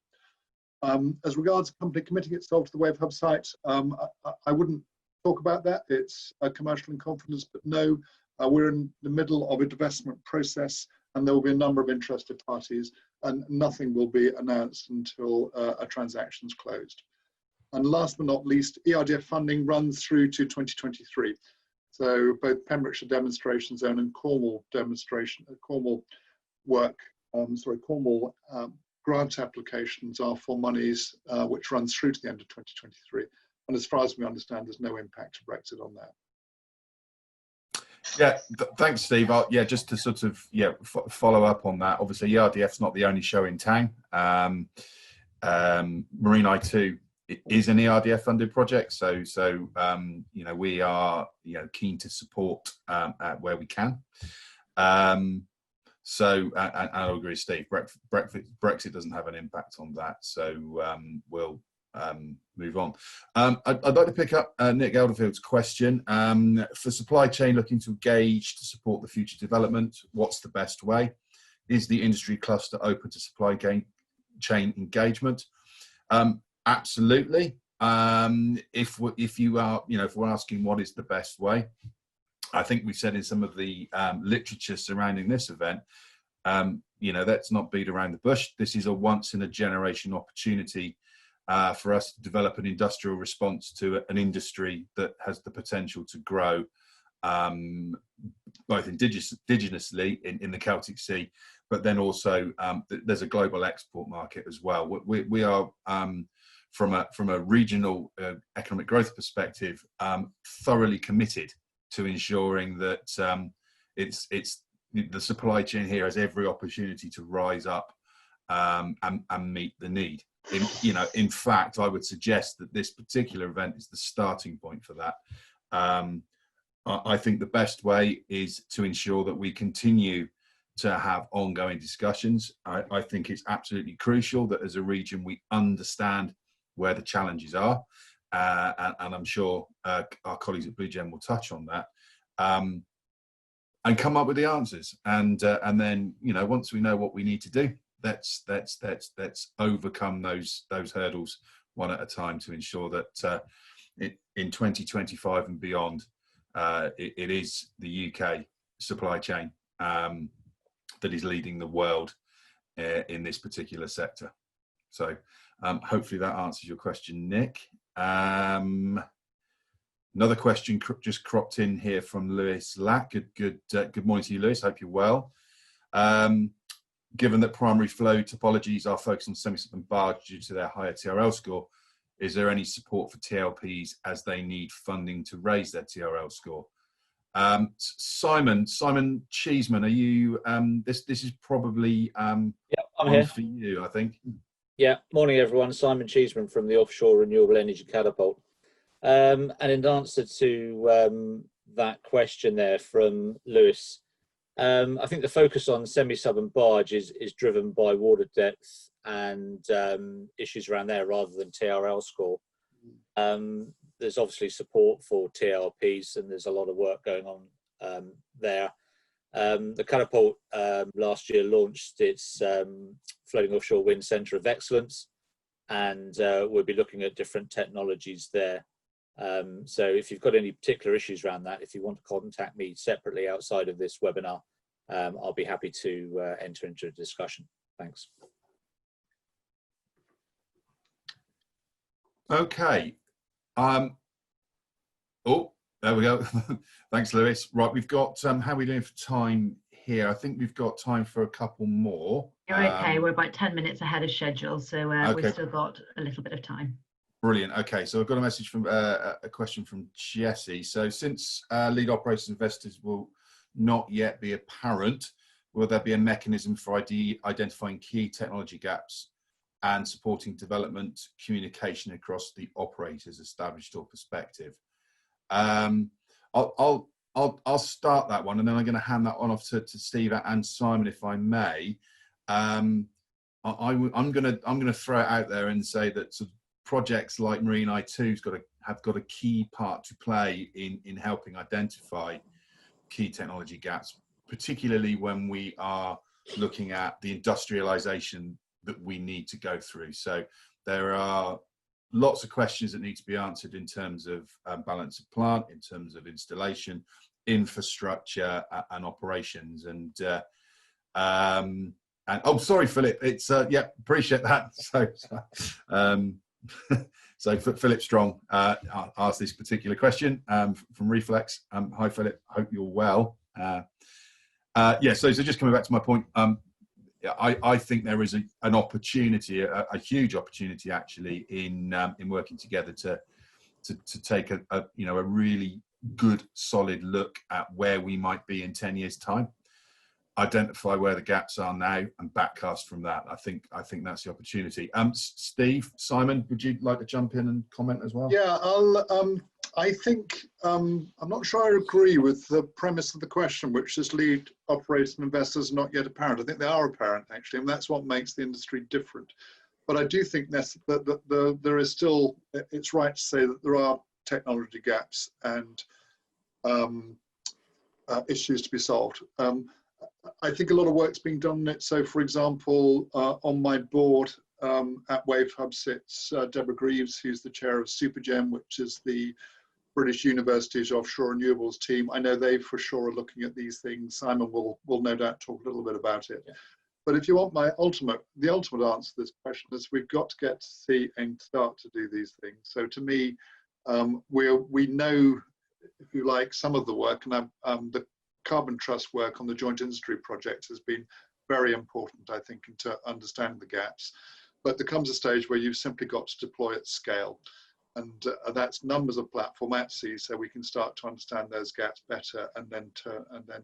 As regards the company committing itself to the Wave Hub site, I wouldn't talk about that. It's commercial in confidence, but no, we're in the middle of a divestment process, and there will be a number of interested parties, and nothing will be announced until a transaction's closed. And last but not least, ERDF funding runs through to 2023. So both Pembrokeshire Demonstration Zone and Cornwall grant applications are for monies which runs through to the end of 2023. And as far as we understand, there's no impact to Brexit on that. Yeah, thanks, Steve. Just to sort of follow up on that. Obviously, ERDF's not the only show in town. Marine I2 is an ERDF funded project, so we are keen to support where we can. So I'll agree with Steve. Brexit doesn't have an impact on that, so we'll move on. I'd like to pick up Nick Elderfield's question. For supply chain looking to engage to support the future development, what's the best way? Is the industry cluster open to supply chain engagement? Absolutely. If we're asking what is the best way, I think we've said in some of the literature surrounding this event, let's not beat around the bush. This is a once in a generation opportunity for us to develop an industrial response to an industry that has the potential to grow both indigenously in the Celtic Sea, but then also there's a global export market as well. We are from a regional economic growth perspective thoroughly committed to ensuring that it's the supply chain here has every opportunity to rise up and meet the need. In fact, I would suggest that this particular event is the starting point for that. I think the best way is to ensure that we continue to have ongoing discussions. I think it's absolutely crucial that as a region we understand where the challenges are, and I'm sure our colleagues at Blue Gem will touch on that, and come up with the answers. And then once we know what we need to do, let's overcome those hurdles one at a time to ensure that in 2025 and beyond, it is the UK supply chain that is leading the world in this particular sector. So hopefully that answers your question, Nick. Another question just cropped in here from Lewis Lack. Good morning to you, Lewis. Hope you're well. Given that primary flow topologies are focused on semi-sub and barge due to their higher TRL score, is there any support for TLPs as they need funding to raise their TRL score? Simon Cheeseman, are you? This is probably I'm here for you, I think. Yeah, morning everyone. Simon Cheeseman from the Offshore Renewable Energy Catapult. And in answer to that question there from Lewis, I think the focus on semi-sub and barge is driven by water depth and issues around there rather than TRL score. There's obviously support for TLPs, and there's a lot of work going on there. The Catapult last year launched its Floating Offshore Wind Centre of Excellence, and we'll be looking at different technologies there. So if you've got any particular issues around that, if you want to contact me separately outside of this webinar, I'll be happy to enter into a discussion. Thanks. Okay. Oh, there we go. Thanks, Lewis. Right, we've got, how are we doing for time here? I think we've got time for a couple more. You're okay. We're about 10 minutes ahead of schedule, so okay. We've still got a little bit of time. Brilliant. Okay, so I've got a message from a question from Jesse. So since lead operators and investors will not yet be apparent, will there be a mechanism for identifying key technology gaps and supporting development communication across the operators, established or prospective? I'll start that one, and then I'm going to hand that on off to Steve and Simon, if I may. I'm going to throw it out there and say that sort of projects like Marine I2 have got a key part to play in helping identify key technology gaps, particularly when we are looking at the industrialisation that we need to go through. So there are lots of questions that need to be answered in terms of balance of plant, in terms of installation, infrastructure, and operations. And oh, sorry, Philip. It's yeah, appreciate that. So Philip Strong asked this particular question from Reflex. Hi, Philip. Hope you're well. Yeah. So just coming back to my point. I think there is an opportunity, a huge opportunity actually, in working together to take a really good, solid look at where we might be in 10 years' time, identify where the gaps are now, and backcast from that. I think that's the opportunity. Steve, Simon, would you like to jump in and comment as well? Yeah, I think I'm not sure I agree with the premise of the question, which is lead operators and investors are not yet apparent. I think they are apparent, actually, and that's what makes the industry different. But I do think that there is still, it's right to say that there are technology gaps and issues to be solved. I think a lot of work's being done on it. So, for example, on my board at Wave Hub sits Deborah Greaves, who's the chair of Supergem, which is the British University's offshore renewables team. I know they for sure are looking at these things. Simon will no doubt talk a little bit about it. Yeah. But if you want the ultimate answer to this question is we've got to get to see and start to do these things. So to me, we know, if you like, some of the work, and the Carbon Trust work on the joint industry project has been very important, I think, into understanding the gaps. But there comes a stage where you've simply got to deploy at scale. And that's numbers of platform at sea, so we can start to understand those gaps better and then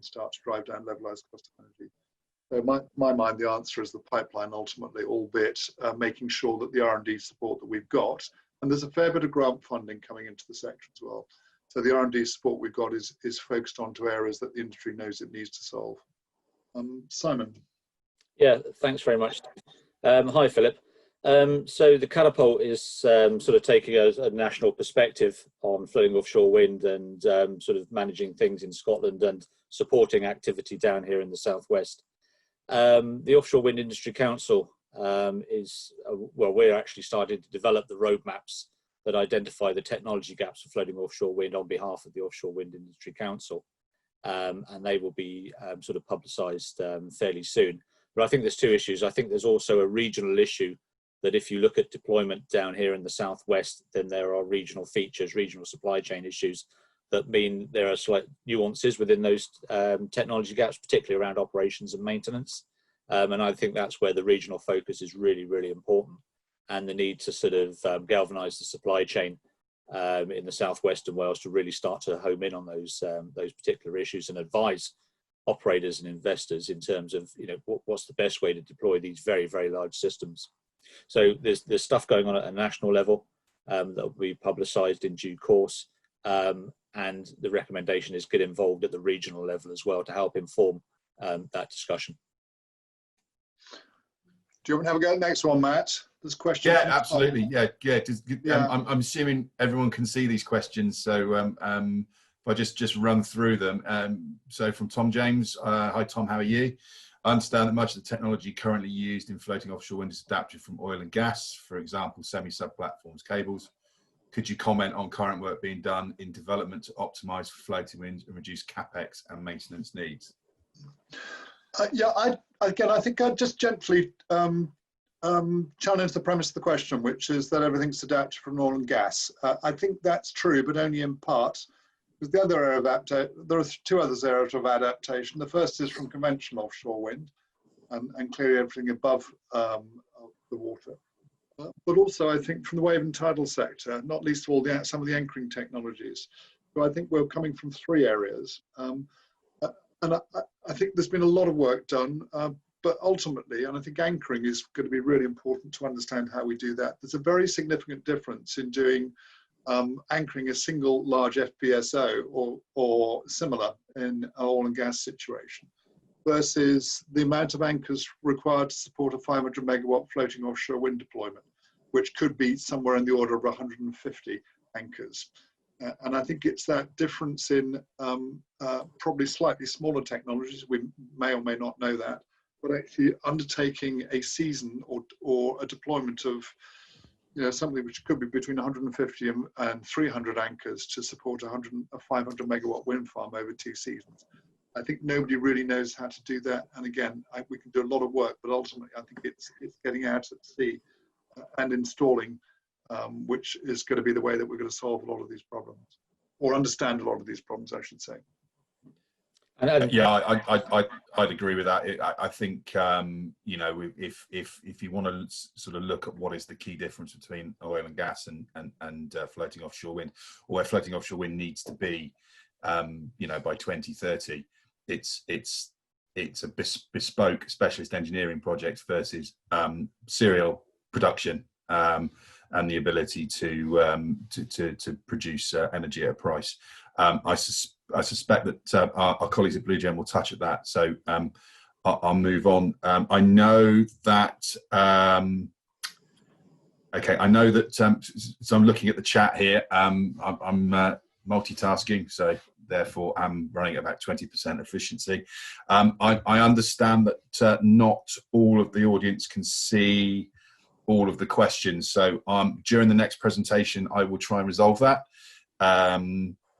start to drive down levelized cost of energy. So my mind, the answer is the pipeline ultimately, albeit making sure that the R&D support that we've got, and there's a fair bit of grant funding coming into the sector as well. So the R&D support we've got is focused onto areas that the industry knows it needs to solve. Simon. Yeah, thanks very much. Hi, Philip. So the Catapult is sort of taking a national perspective on floating offshore wind and sort of managing things in Scotland and supporting activity down here in the southwest. The Offshore Wind Industry Council we're actually starting to develop the roadmaps that identify the technology gaps for floating offshore wind on behalf of the Offshore Wind Industry Council. And they will be sort of publicised fairly soon. But I think there's two issues. I think there's also a regional issue that if you look at deployment down here in the southwest, then there are regional features, regional supply chain issues that mean there are slight nuances within those technology gaps, particularly around operations and maintenance. And I think that's where the regional focus is really, really important, and the need to sort of galvanise the supply chain in the southwest and Wales to really start to home in on those particular issues and advise operators and investors in terms of what's the best way to deploy these very, very large systems. So there's stuff going on at a national level that will be publicised in due course, and the recommendation is get involved at the regional level as well to help inform that discussion. Do you want to have a go at the next one, Matt? There's questions. Yeah, absolutely. I'm assuming everyone can see these questions, so if I just run through them. So from Tom James, hi Tom, how are you? I understand that much of the technology currently used in floating offshore wind is adapted from oil and gas, for example, semi-sub platforms, cables. Could you comment on current work being done in development to optimise for floating wind and reduce capex and maintenance needs? Yeah, I think I'd just gently challenge the premise of the question, which is that everything's adapted from oil and gas. I think that's true, but only in part. Because the other area of there are two other areas of adaptation. The first is from conventional offshore wind, and clearly everything above the water. But also, I think from the wave and tidal sector, not least of all some of the anchoring technologies. So I think we're coming from three areas. And I think there's been a lot of work done, but ultimately, and I think anchoring is going to be really important to understand how we do that. There's a very significant difference in doing anchoring a single large FPSO or similar in an oil and gas situation versus the amount of anchors required to support a 500 megawatt floating offshore wind deployment, which could be somewhere in the order of 150 anchors. And I think it's that difference in probably slightly smaller technologies, we may or may not know that, but actually undertaking a season or a deployment of something which could be between 150 and 300 anchors to support a 500 megawatt wind farm over 2 seasons. I think nobody really knows how to do that. And again, we can do a lot of work, but ultimately I think it's getting out at sea and installing, which is going to be the way that we're going to solve a lot of these problems, or understand a lot of these problems, I should say. Yeah, I'd agree with that. I think if you want to sort of look at what is the key difference between oil and gas and floating offshore wind, or where floating offshore wind needs to be, by 2030, it's a bespoke specialist engineering project versus serial production and the ability to produce energy at a price. I suspect that our colleagues at Blue Gem will touch at that, so I'll move on. I know that. Okay, I know that. So I'm looking at the chat here. I'm multitasking, so therefore I'm running at about 20% efficiency. I understand that not all of the audience can see all of the questions, so during the next presentation I will try and resolve that.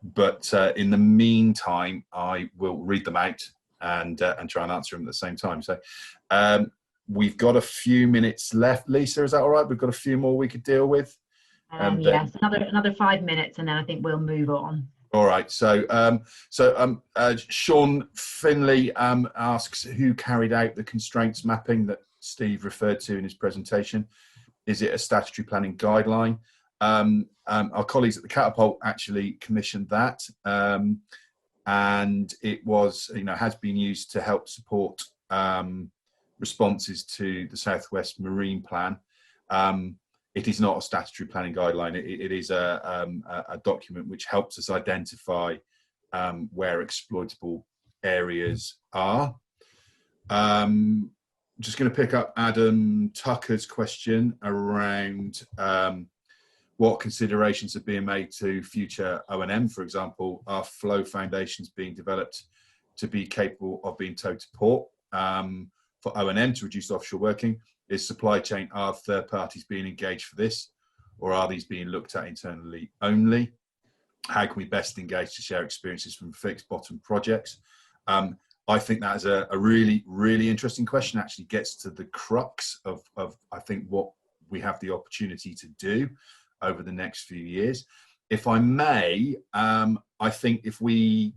But in the meantime, I will read them out and try and answer them at the same time. So we've got a few minutes left. Lisa, is that all right? We've got a few more we could deal with. Yes, another 5 minutes, and then I think we'll move on. All right. So Sean Finley asks, who carried out the constraints mapping that Steve referred to in his presentation? Is it a statutory planning guideline? Our colleagues at the Catapult actually commissioned that, and it was, has been used to help support responses to the Southwest Marine Plan. It is not a statutory planning guideline. It is a document which helps us identify where exploitable areas are. Just going to pick up Adam Tucker's question around what considerations are being made to future O&M. For example, are flow foundations being developed to be capable of being towed to port for O&M to reduce offshore working? Is supply chain, are third parties being engaged for this, or are these being looked at internally only? How can we best engage to share experiences from fixed bottom projects? I think that is a really, really interesting question. Actually gets to the crux of I think what we have the opportunity to do over the next few years. If I may, I think if we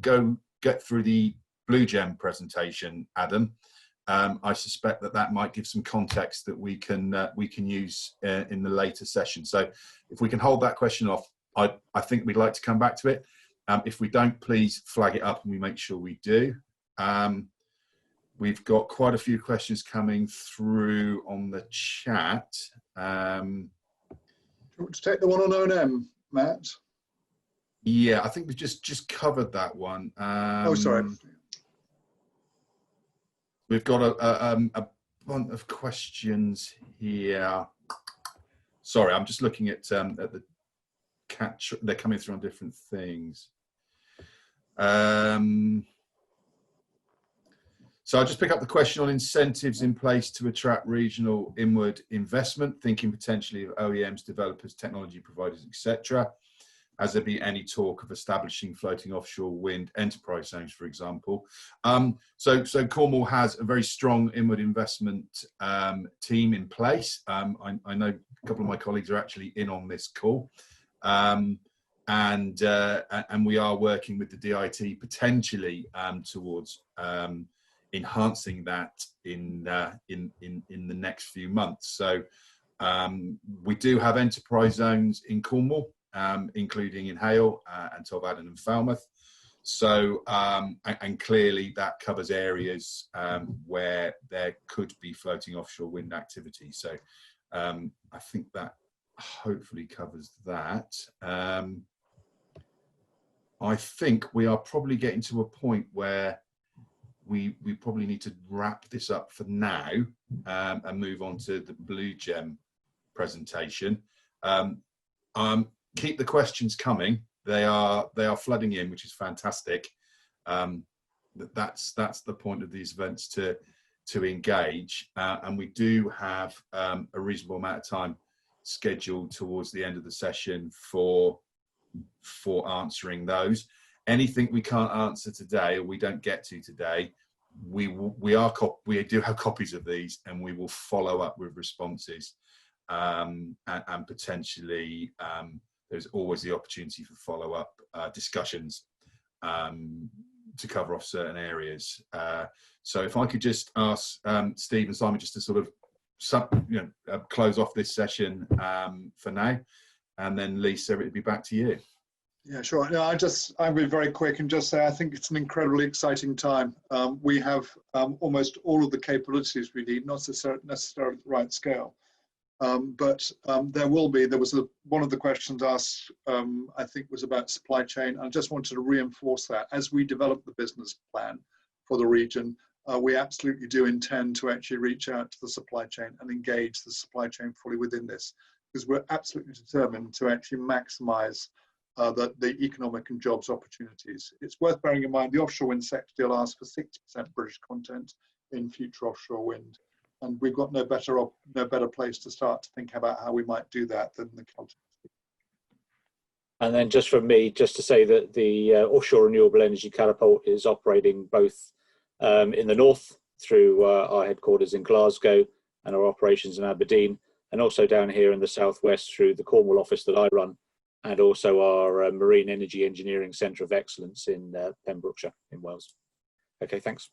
get through the Blue Gem presentation, Adam, I suspect that might give some context that we can use in the later session. So if we can hold that question off, I think we'd like to come back to it. If we don't, please flag it up and we make sure we do. We've got quite a few questions coming through on the chat. Do you want to take the one on O&M, Matt? Yeah, I think we've just covered that one. Oh, sorry. We've got a bunch of questions here. Sorry, I'm just looking at the catch. They're coming through on different things. So I'll just pick up the question on incentives in place to attract regional inward investment, thinking potentially of OEMs, developers, technology providers, etc. Has there been any talk of establishing floating offshore wind enterprise zones, for example? So Cornwall has a very strong inward investment team in place. I know a couple of my colleagues are actually in on this call. And we are working with the DIT potentially towards enhancing that in the next few months. So we do have enterprise zones in Cornwall, including in Hale and Tolbaden and Falmouth. So and clearly that covers areas where there could be floating offshore wind activity. So I think that hopefully covers that. I think we are probably getting to a point where we probably need to wrap this up for now and move on to the Blue Gem presentation. Keep the questions coming. They are flooding in, which is fantastic. That's the point of these events, to engage, and we do have a reasonable amount of time scheduled towards the end of the session for answering those. Anything we can't answer today or we don't get to today, we do have copies of these, and we will follow up with responses, and potentially there's always the opportunity for follow-up discussions to cover off certain areas. So if I could just ask Steve and Simon just to sort of close off this session for now, and then Lisa, it'll be back to you. Yeah, sure. No, I'll be very quick and just say I think it's an incredibly exciting time. We have almost all of the capabilities we need, not necessarily at the right scale. But there was one of the questions asked, I think, was about supply chain. I just wanted to reinforce that as we develop the business plan for the region, we absolutely do intend to actually reach out to the supply chain and engage the supply chain fully within this, because we're absolutely determined to actually maximize the economic and jobs opportunities. It's worth bearing in mind the offshore wind sector still asks for 60% British content in future offshore wind, and we've got no better place to start to think about how we might do that than the Celtic Sea. And then just from me, just to say that the offshore renewable energy catapult is operating both in the north through our headquarters in Glasgow and our operations in Aberdeen, and also down here in the southwest through the Cornwall office that I run, and also our Marine Energy Engineering Centre of Excellence in Pembrokeshire in Wales. Okay, thanks.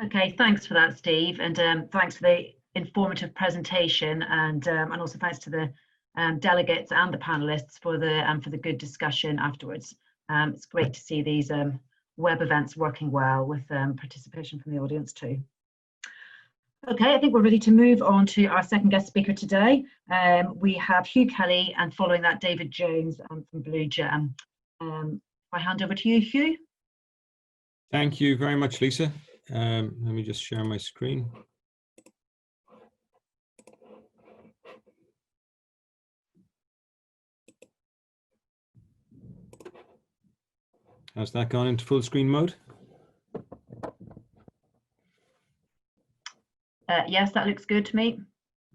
Okay, thanks for that, Steve, and thanks for the informative presentation, and also thanks to the delegates and the panelists for the good discussion afterwards. It's great to see these web events working well with participation from the audience too. Okay, I think we're ready to move on to our second guest speaker today. We have Hugh Kelly, and following that, David Jones from Blue Gem. I hand over to you, Hugh. Thank you very much, Lisa. Let me just share my screen. Has that gone into full screen mode? Yes, that looks good to me.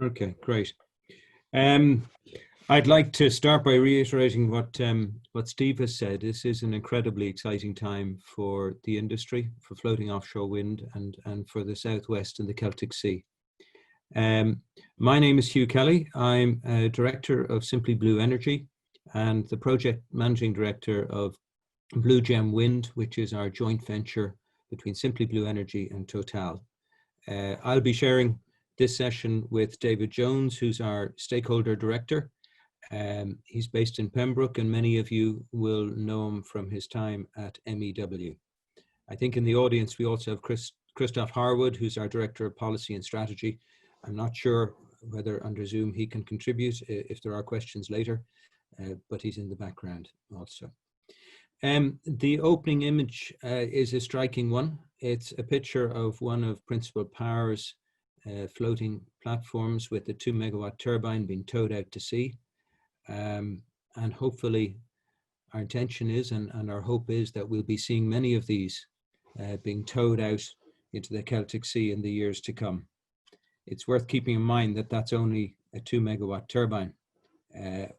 Okay, great. I'd like to start by reiterating what Steve has said. This is an incredibly exciting time for the industry, for floating offshore wind, and for the Southwest and the Celtic Sea. My name is Hugh Kelly. I'm a director of Simply Blue Energy and the project managing director of Blue Gem Wind, which is our joint venture between Simply Blue Energy and Total. I'll be sharing this session with David Jones, who's our stakeholder director. He's based in Pembroke, and many of you will know him from his time at MEW. I think in the audience we also have Christoph Harwood, who's our director of policy and strategy. I'm not sure whether under Zoom he can contribute if there are questions later, but he's in the background also. The opening image is a striking one. It's a picture of one of Principal Power's floating platforms with the 2 megawatt turbine being towed out to sea. And hopefully our intention is, and our hope is, that we'll be seeing many of these being towed out into the Celtic Sea in the years to come. It's worth keeping in mind that that's only a 2 megawatt turbine.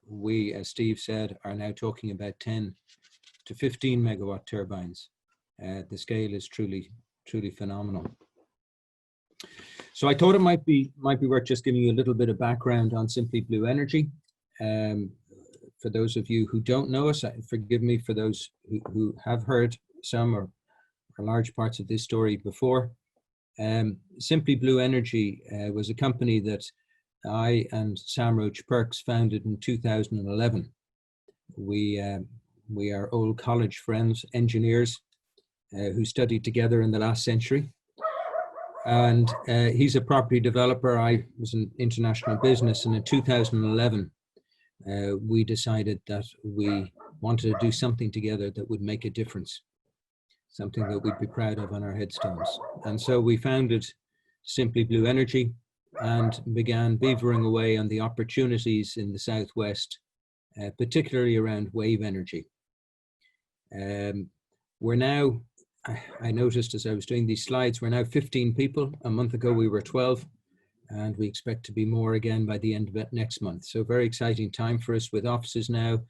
We, as Steve said, are now talking about 10 to 15 megawatt turbines. The scale is truly phenomenal. So I thought it might be worth just giving you a little bit of background on Simply Blue Energy. For those of you who don't know us, forgive me for those who have heard some or large parts of this story before. Simply Blue Energy was a company that I and Sam Roach Perks founded in 2011. We are old college friends, engineers who studied together in the last century. And he's a property developer. I was in international business, and in 2011, we decided that we wanted to do something together that would make a difference, something that we'd be proud of on our headstones. And so we founded Simply Blue Energy and began beavering away on the opportunities in the Southwest, particularly around wave energy. We're now, I noticed as I was doing these slides, we're now 15 people. A month ago we were 12, and we expect to be more again by the end of it next month. So very exciting time for us, with offices now,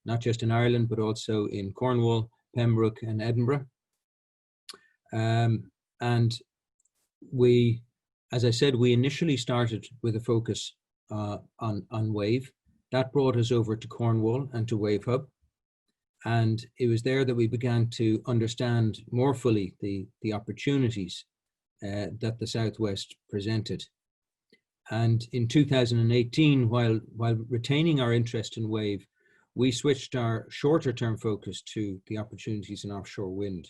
not just in Ireland, but also in Cornwall, Pembroke and Edinburgh. And we, as I said, we initially started with a focus on wave. That brought us over to Cornwall and to Wave Hub. And it was there that we began to understand more fully the opportunities that the Southwest presented. And in 2018, while retaining our interest in wave, we switched our shorter term focus to the opportunities in offshore wind.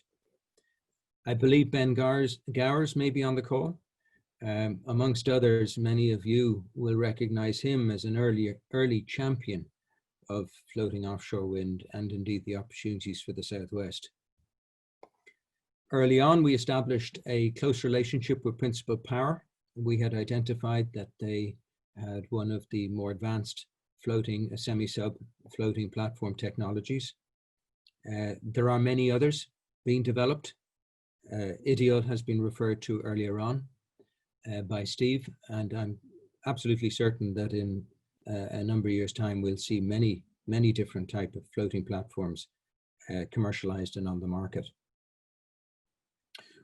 I believe Ben Gowers may be on the call. Amongst others, many of you will recognize him as an early champion of floating offshore wind, and indeed the opportunities for the Southwest. Early on, we established a close relationship with Principal Power. We had identified that they had one of the more advanced floating, semi-sub floating platform technologies. There are many others being developed. Ideal has been referred to earlier on by Steve, and I'm absolutely certain that in a number of years' time, we'll see many different types of floating platforms commercialized and on the market.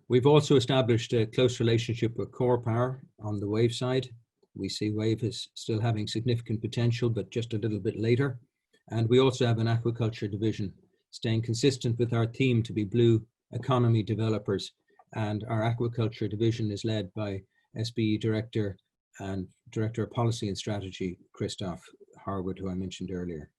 We've also established a close relationship with Core Power on the wave side. We see wave as still having significant potential, but just a little bit later. And we also have an aquaculture division, staying consistent with our theme to be blue economy developers. And our aquaculture division is led by SBE Director and Director of Policy and Strategy, Christoph Harwood, who I mentioned earlier.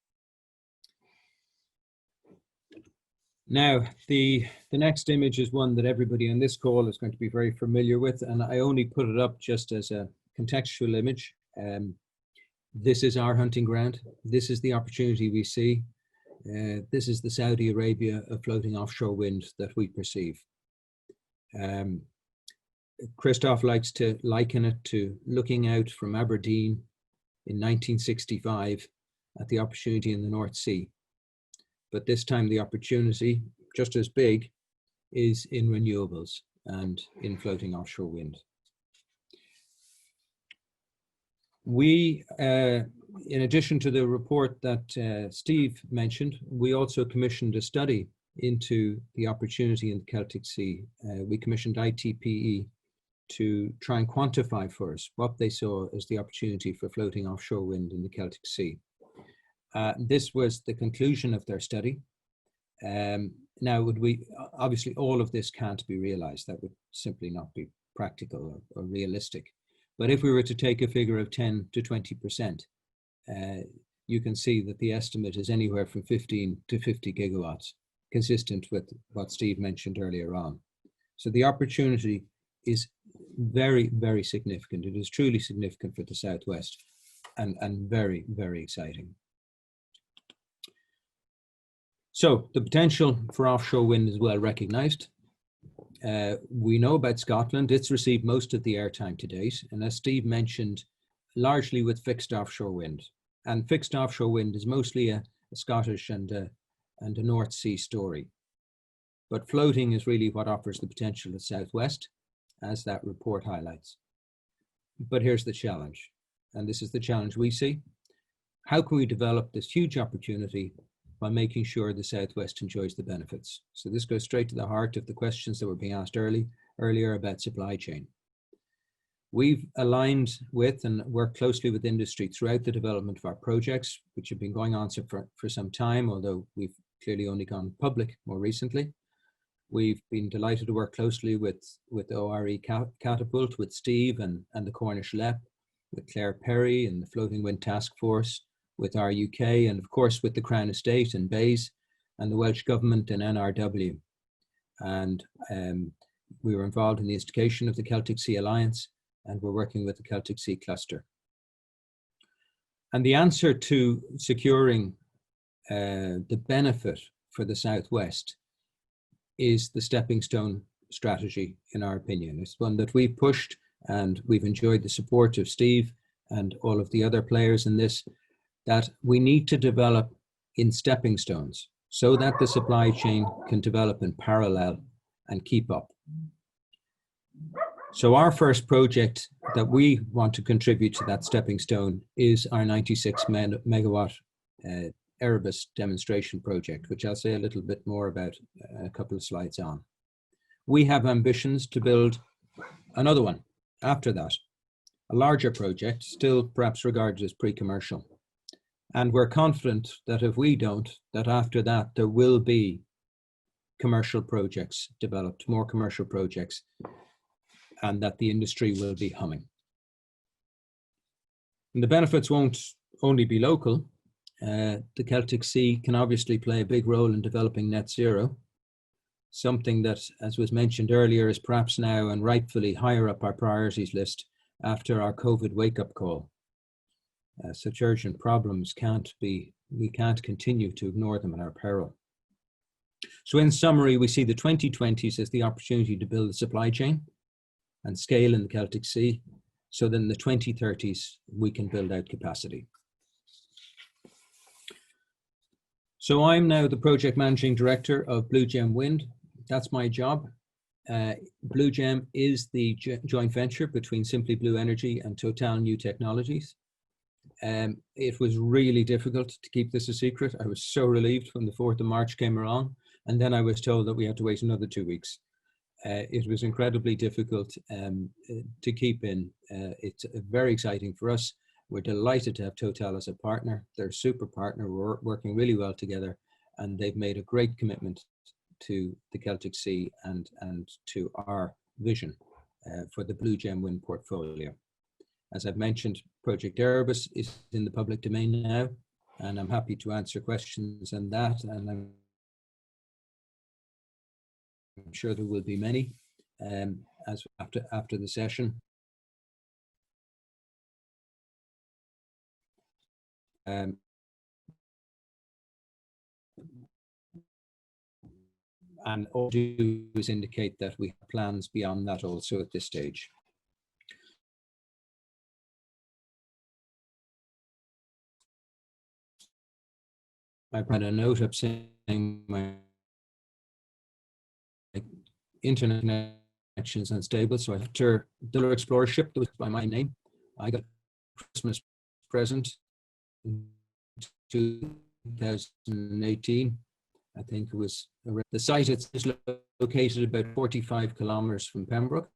Now, the next image is one that everybody on this call is going to be very familiar with, and I only put it up just as a contextual image. This is our hunting ground. This is the opportunity we see. This is the Saudi Arabia of floating offshore wind that we perceive. Christoph likes to liken it to looking out from Aberdeen in 1965 at the opportunity in the North Sea. But this time the opportunity, just as big, is in renewables and in floating offshore wind. We, in addition to the report that Steve mentioned, we also commissioned a study into the opportunity in the Celtic Sea. We commissioned ITPE to try and quantify for us what they saw as the opportunity for floating offshore wind in the Celtic Sea. This was the conclusion of their study. Now, obviously all of this can't be realized. That would simply not be practical or realistic. But if we were to take a figure of 10 to 20%, you can see that the estimate is anywhere from 15 to 50 gigawatts, consistent with what Steve mentioned earlier on. So the opportunity is very, very significant. It is truly significant for the Southwest, and very, very exciting. So the potential for offshore wind is well recognised. We know about Scotland. It's received most of the airtime to date. And as Steve mentioned, largely with fixed offshore wind. And fixed offshore wind is mostly a Scottish and a North Sea story. But floating is really what offers the potential at Southwest, as that report highlights. But here's the challenge, and this is the challenge we see. How can we develop this huge opportunity by making sure the Southwest enjoys the benefits? So this goes straight to the heart of the questions that were being asked earlier about supply chain. We've aligned with and worked closely with industry throughout the development of our projects, which have been going on for some time, although we've clearly only gone public more recently. We've been delighted to work closely with ORE Catapult, with Steve and the Cornish LEP, with Claire Perry and the Floating Wind Task Force, with our UK, and of course with the Crown Estate and BEIS and the Welsh Government and NRW. And we were involved in the instigation of the Celtic Sea Alliance, and we're working with the Celtic Sea Cluster. And the answer to securing the benefit for the Southwest is the stepping stone strategy, in our opinion. It's one that we've pushed, and we've enjoyed the support of Steve and all of the other players in this, that we need to develop in stepping stones so that the supply chain can develop in parallel and keep up. So our first project that we want to contribute to that stepping stone is our 96 megawatt Erebus demonstration project, which I'll say a little bit more about a couple of slides on. We have ambitions to build another one after that, a larger project, still perhaps regarded as pre-commercial. And we're confident that if we don't, that after that there will be commercial projects developed, more commercial projects, and that the industry will be humming. And the benefits won't only be local. The Celtic Sea can obviously play a big role in developing net zero, something that, as was mentioned earlier, is perhaps now and rightfully higher up our priorities list after our COVID wake-up call. Such urgent problems we can't continue to ignore them at our peril. So in summary, we see the 2020s as the opportunity to build a supply chain and scale in the Celtic Sea, so that in the 2030s, we can build out capacity. So I'm now the project managing director of Blue Gem Wind. That's my job. Blue Gem is the joint venture between Simply Blue Energy and Total New Technologies. It was really difficult to keep this a secret. I was so relieved when the 4th of March came around, and then I was told that we had to wait another 2 weeks. It was incredibly difficult to keep in. It's very exciting for us. We're delighted to have Total as a partner. They're a super partner. We're working really well together, and they've made a great commitment to the Celtic Sea and to our vision for the Blue Gem Wind portfolio. As I've mentioned, Project Erebus is in the public domain now, and I'm happy to answer questions on that, and I'm sure there will be many as after the session. And all do is indicate that we have plans beyond that also at this stage. I've had a note up saying my internet connection is unstable, so after the Explorer ship that was by my name, I got a Christmas present in 2018. I think it was the site is located about 45 kilometers from Pembroke.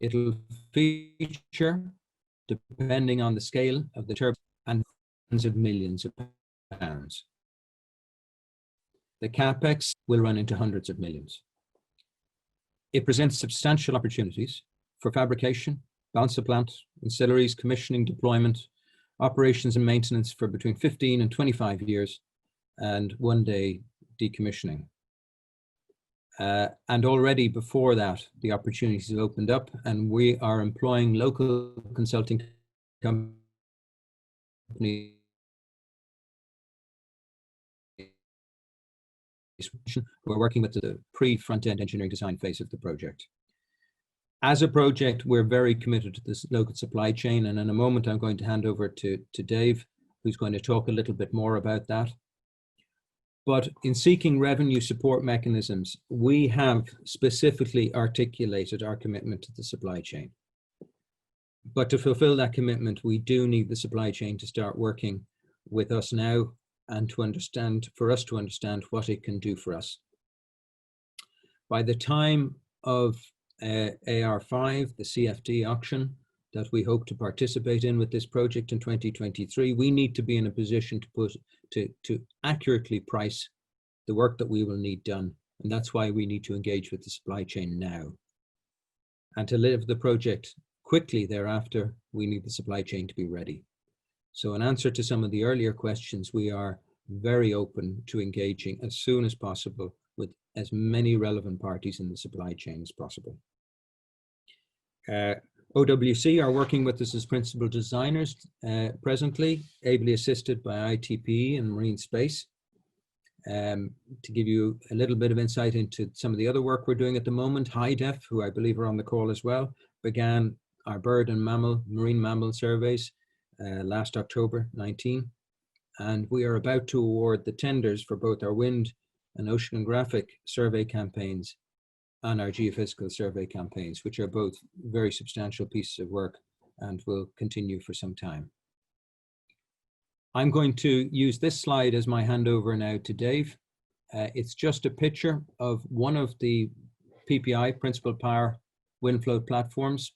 It'll feature, depending on the scale of the turbine, and tens of millions of pounds. The capex will run into hundreds of millions. It presents substantial opportunities for fabrication, balance of plant, ancillaries, commissioning, deployment, operations and maintenance for between 15 and 25 years, and one day decommissioning. And already before that, the opportunities have opened up, and we are employing local consulting companies who are working with the pre-front-end engineering design phase of the project. As a project, we're very committed to this local supply chain, and in a moment I'm going to hand over to Dave, who's going to talk a little bit more about that. But in seeking revenue support mechanisms, we have specifically articulated our commitment to the supply chain. But to fulfill that commitment, we do need the supply chain to start working with us now, and to understand, for us to understand what it can do for us. By the time of AR5, the CFD auction that we hope to participate in with this project in 2023, we need to be in a position to accurately price the work that we will need done. And that's why we need to engage with the supply chain now. And to live the project quickly thereafter, we need the supply chain to be ready. So in answer to some of the earlier questions, we are very open to engaging as soon as possible with as many relevant parties in the supply chain as possible. OWC are working with us as principal designers presently, ably assisted by ITP and Marine Space. To give you a little bit of insight into some of the other work we're doing at the moment, HIDEF, who I believe are on the call as well, began our bird and marine mammal surveys last October 19, and we are about to award the tenders for both our wind and oceanographic survey campaigns and our geophysical survey campaigns, which are both very substantial pieces of work and will continue for some time. I'm going to use this slide as my handover now to Dave. It's just a picture of one of the PPI, Principal Power wind float platforms,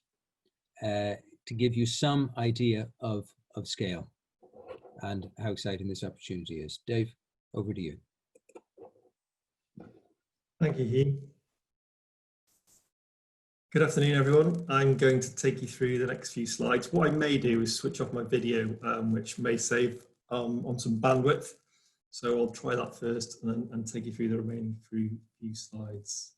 to give you some idea of scale and how exciting this opportunity is. Dave, over to you. Thank you, Hugh. Good afternoon, everyone. I'm going to take you through the next few slides. What I may do is switch off my video, which may save on some bandwidth. So I'll try that first and take you through the remaining few slides.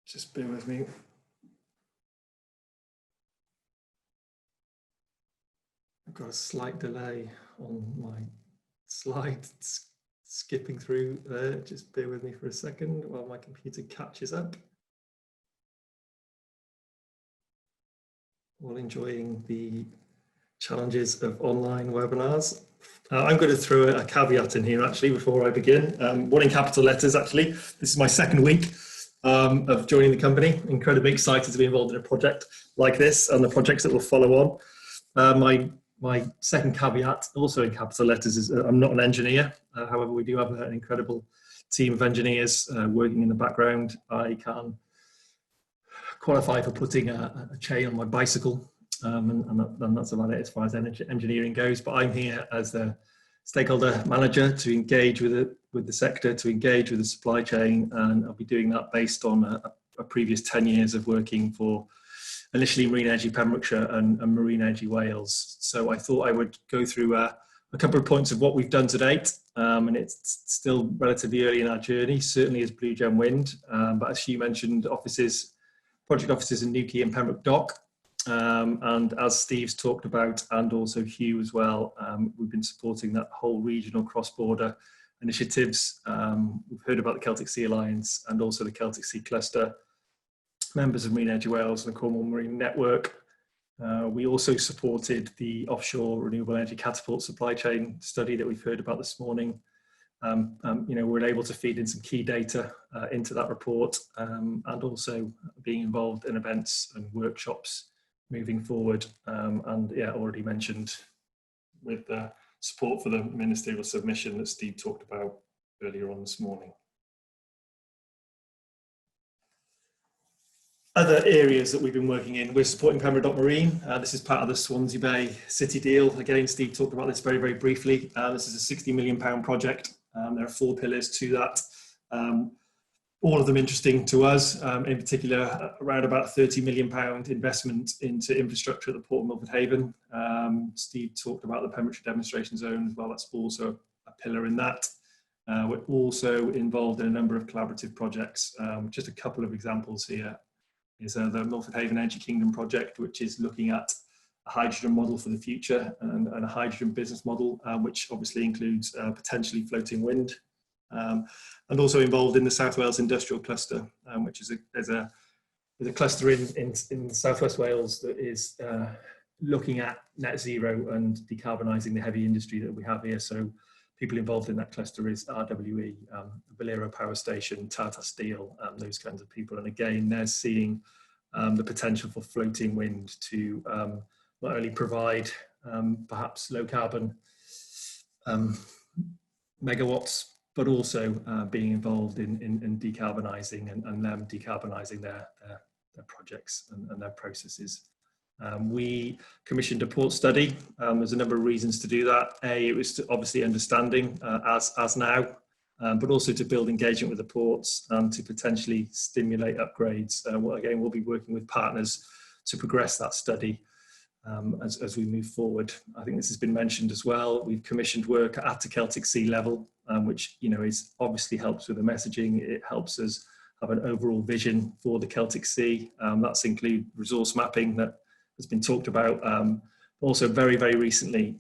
Just bear with me. I've got a slight delay on my slide. It's skipping through there. Just bear with me for a second while my computer catches up. While enjoying the challenges of online webinars. I'm going to throw a caveat in here actually before I begin. One in capital letters actually. This is my second week of joining the company. Incredibly excited to be involved in a project like this and the projects that will follow on. My second caveat, also in capital letters, is I'm not an engineer. However, we do have an incredible team of engineers working in the background. I can qualify for putting a chain on my bicycle, and that's about it as far as engineering goes. But I'm here as the stakeholder manager to engage with the sector, to engage with the supply chain, and I'll be doing that based on a previous 10 years of working for initially Marine Energy Pembrokeshire and Marine Energy Wales. So I thought I would go through a couple of points of what we've done to date, and it's still relatively early in our journey, certainly as Blue Gem Wind, but as Hugh mentioned, project offices in Newquay and Pembroke Dock, and as Steve's talked about, and also Hugh as well, we've been supporting that whole regional cross-border initiatives. We've heard about the Celtic Sea Alliance and also the Celtic Sea Cluster, members of Marine Energy Wales and the Cornwall Marine Network. We also supported the offshore renewable energy catapult supply chain study that we've heard about this morning. We're able to feed in some key data into that report, and also being involved in events and workshops moving forward. And yeah, already mentioned with the support for the ministerial submission that Steve talked about earlier on this morning. Other areas that we've been working in, we're supporting Pembroke Dock Marine. This is part of the Swansea Bay City deal. Again, Steve talked about this very, very briefly. This is a £60 million project. There are 4 pillars to that. all of them interesting to us, in particular around about £30 million investment into infrastructure at the Port of Milford Haven. Steve talked about the Pembrokeshire Demonstration Zone as well. That's also a pillar in that. We're also involved in a number of collaborative projects. Just a couple of examples here is the Milford Haven Energy Kingdom project, which is looking at a hydrogen model for the future and a hydrogen business model, which obviously includes potentially floating wind. And also involved in the South Wales Industrial Cluster, which is a cluster in South West Wales that is looking at net zero and decarbonising the heavy industry that we have here. So people involved in that cluster is RWE, Valero Power Station, Tata Steel, those kinds of people. And again, they're seeing the potential for floating wind to not only provide perhaps low carbon megawatts, but also being involved in decarbonising and them decarbonising their projects and their processes. We commissioned a port study. There's a number of reasons to do that. A, it was to obviously understanding as now, but also to build engagement with the ports and to potentially stimulate upgrades. Again, we'll be working with partners to progress that study as we move forward. I think this has been mentioned as well. We've commissioned work at the Celtic Sea level, which is obviously helps with the messaging. It helps us have an overall vision for the Celtic Sea. That's include resource mapping that has been talked about. Also very, very recently,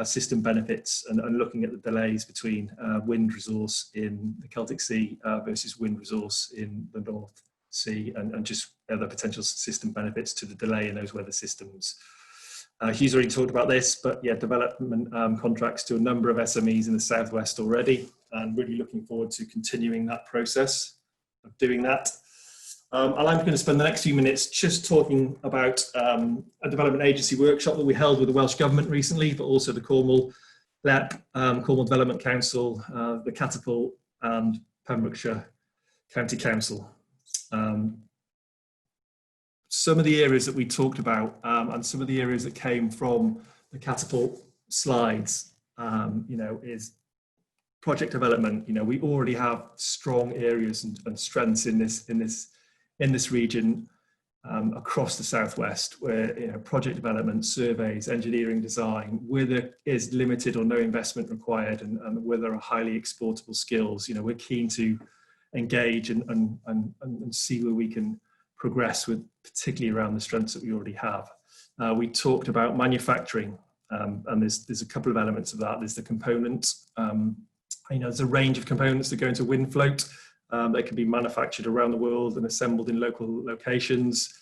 system benefits and looking at the delays between wind resource in the Celtic Sea versus wind resource in the North Sea, and just other potential system benefits to the delay in those weather systems. Hugh's already talked about this, but yeah, development contracts to a number of SMEs in the Southwest already, and really looking forward to continuing that process of doing that. I'm going to spend the next few minutes just talking about a development agency workshop that we held with the Welsh Government recently, but also the Cornwall LEP, Cornwall Development Council, the Catapult and Pembrokeshire County Council. Some of the areas that we talked about and some of the areas that came from the Catapult slides, is project development. We already have strong areas and strengths in this region across the Southwest, where project development, surveys, engineering design, where there is limited or no investment required, and where there are highly exportable skills. We're keen to engage and see where we can progress with, particularly around the strengths that we already have. We talked about manufacturing, and there's a couple of elements of that. There's the components. There's a range of components that go into wind float. They can be manufactured around the world and assembled in local locations.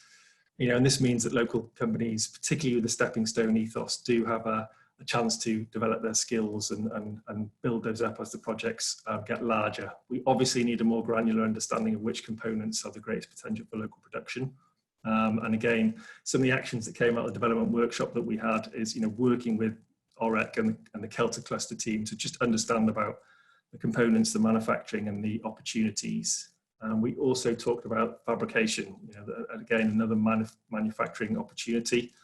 And this means that local companies, particularly with the stepping stone ethos, do have a chance to develop their skills and build those up as the projects get larger. We obviously need a more granular understanding of which components have the greatest potential for local production. And again, some of the actions that came out of the development workshop that we had is, working with OREC and the Celtic cluster team to just understand about the components, the manufacturing and the opportunities. We also talked about fabrication, again, another manufacturing opportunity.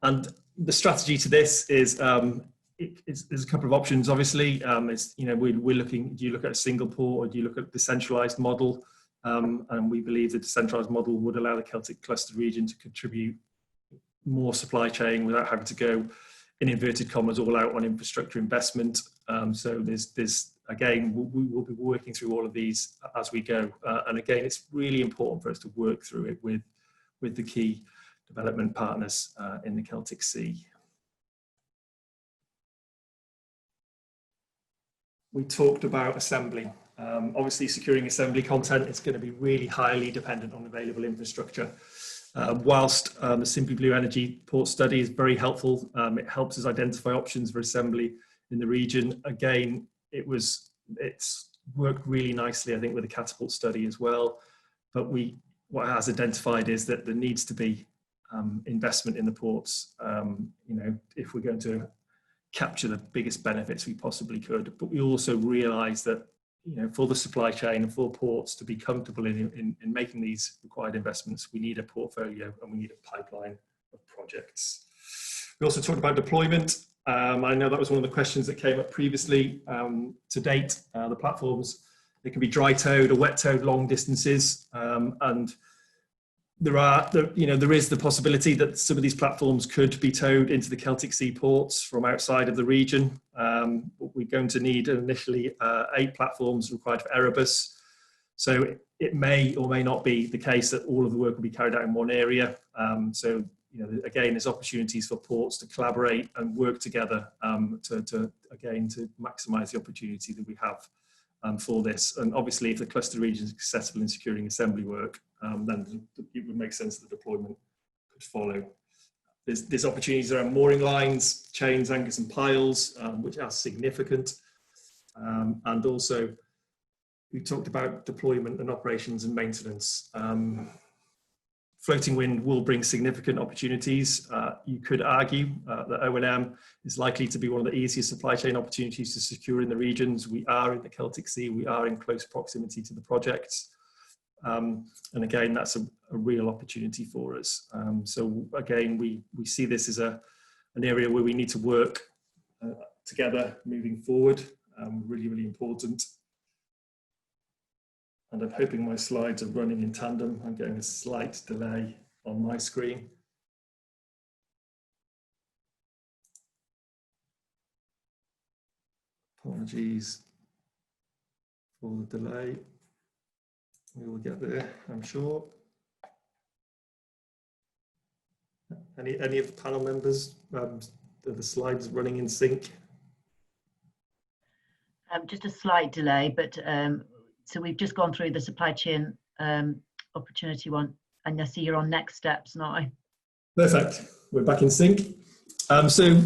And the strategy to this is, there's a couple of options, obviously. We're looking, do you look at a single port or do you look at a decentralized model? And we believe the decentralized model would allow the Celtic cluster region to contribute more supply chain without having to go, in inverted commas, all out on infrastructure investment. So there's again, we will be working through all of these as we go. And again, it's really important for us to work through it with the key development partners in the Celtic Sea. We talked about assembly. Obviously, securing assembly content is going to be really highly dependent on available infrastructure. Whilst the Simply Blue Energy port study is very helpful, it helps us identify options for assembly in the region. Again, it's worked really nicely, I think, with the Catapult study as well. But what it has identified is that there needs to be investment in the ports, if we're going to capture the biggest benefits we possibly could. But we also realise that, for the supply chain and for ports to be comfortable in making these required investments, we need a portfolio and we need a pipeline of projects. We also talked about deployment. I know that was one of the questions that came up previously. To date, the platforms They can be dry towed or wet towed long distances, and there is the possibility that some of these platforms could be towed into the Celtic Sea ports from outside of the region. We're going to need initially 8 platforms required for Erebus. So it may or may not be the case that all of the work will be carried out in one area. So again, there's opportunities for ports to collaborate and work together to maximise the opportunity that we have for this. And obviously, if the cluster region is successful in securing assembly work, then it would make sense that the deployment could follow. There's opportunities around mooring lines, chains, anchors and piles, which are significant. And also, we talked about deployment and operations and maintenance. Floating wind will bring significant opportunities. You could argue that O&M is likely to be one of the easiest supply chain opportunities to secure in the regions. We are in the Celtic Sea, we are in close proximity to the projects. And again, that's a real opportunity for us. So again, we see this as an area where we need to work together moving forward. Really, really important. And I'm hoping my slides are running in tandem. I'm getting a slight delay on my screen. Apologies for the delay. We will get there, I'm sure. Any of the panel members, are the slides running in sync? Just a slight delay, but so we've just gone through the supply chain opportunity one, and I see you're on next steps now. Perfect. We're back in sync. So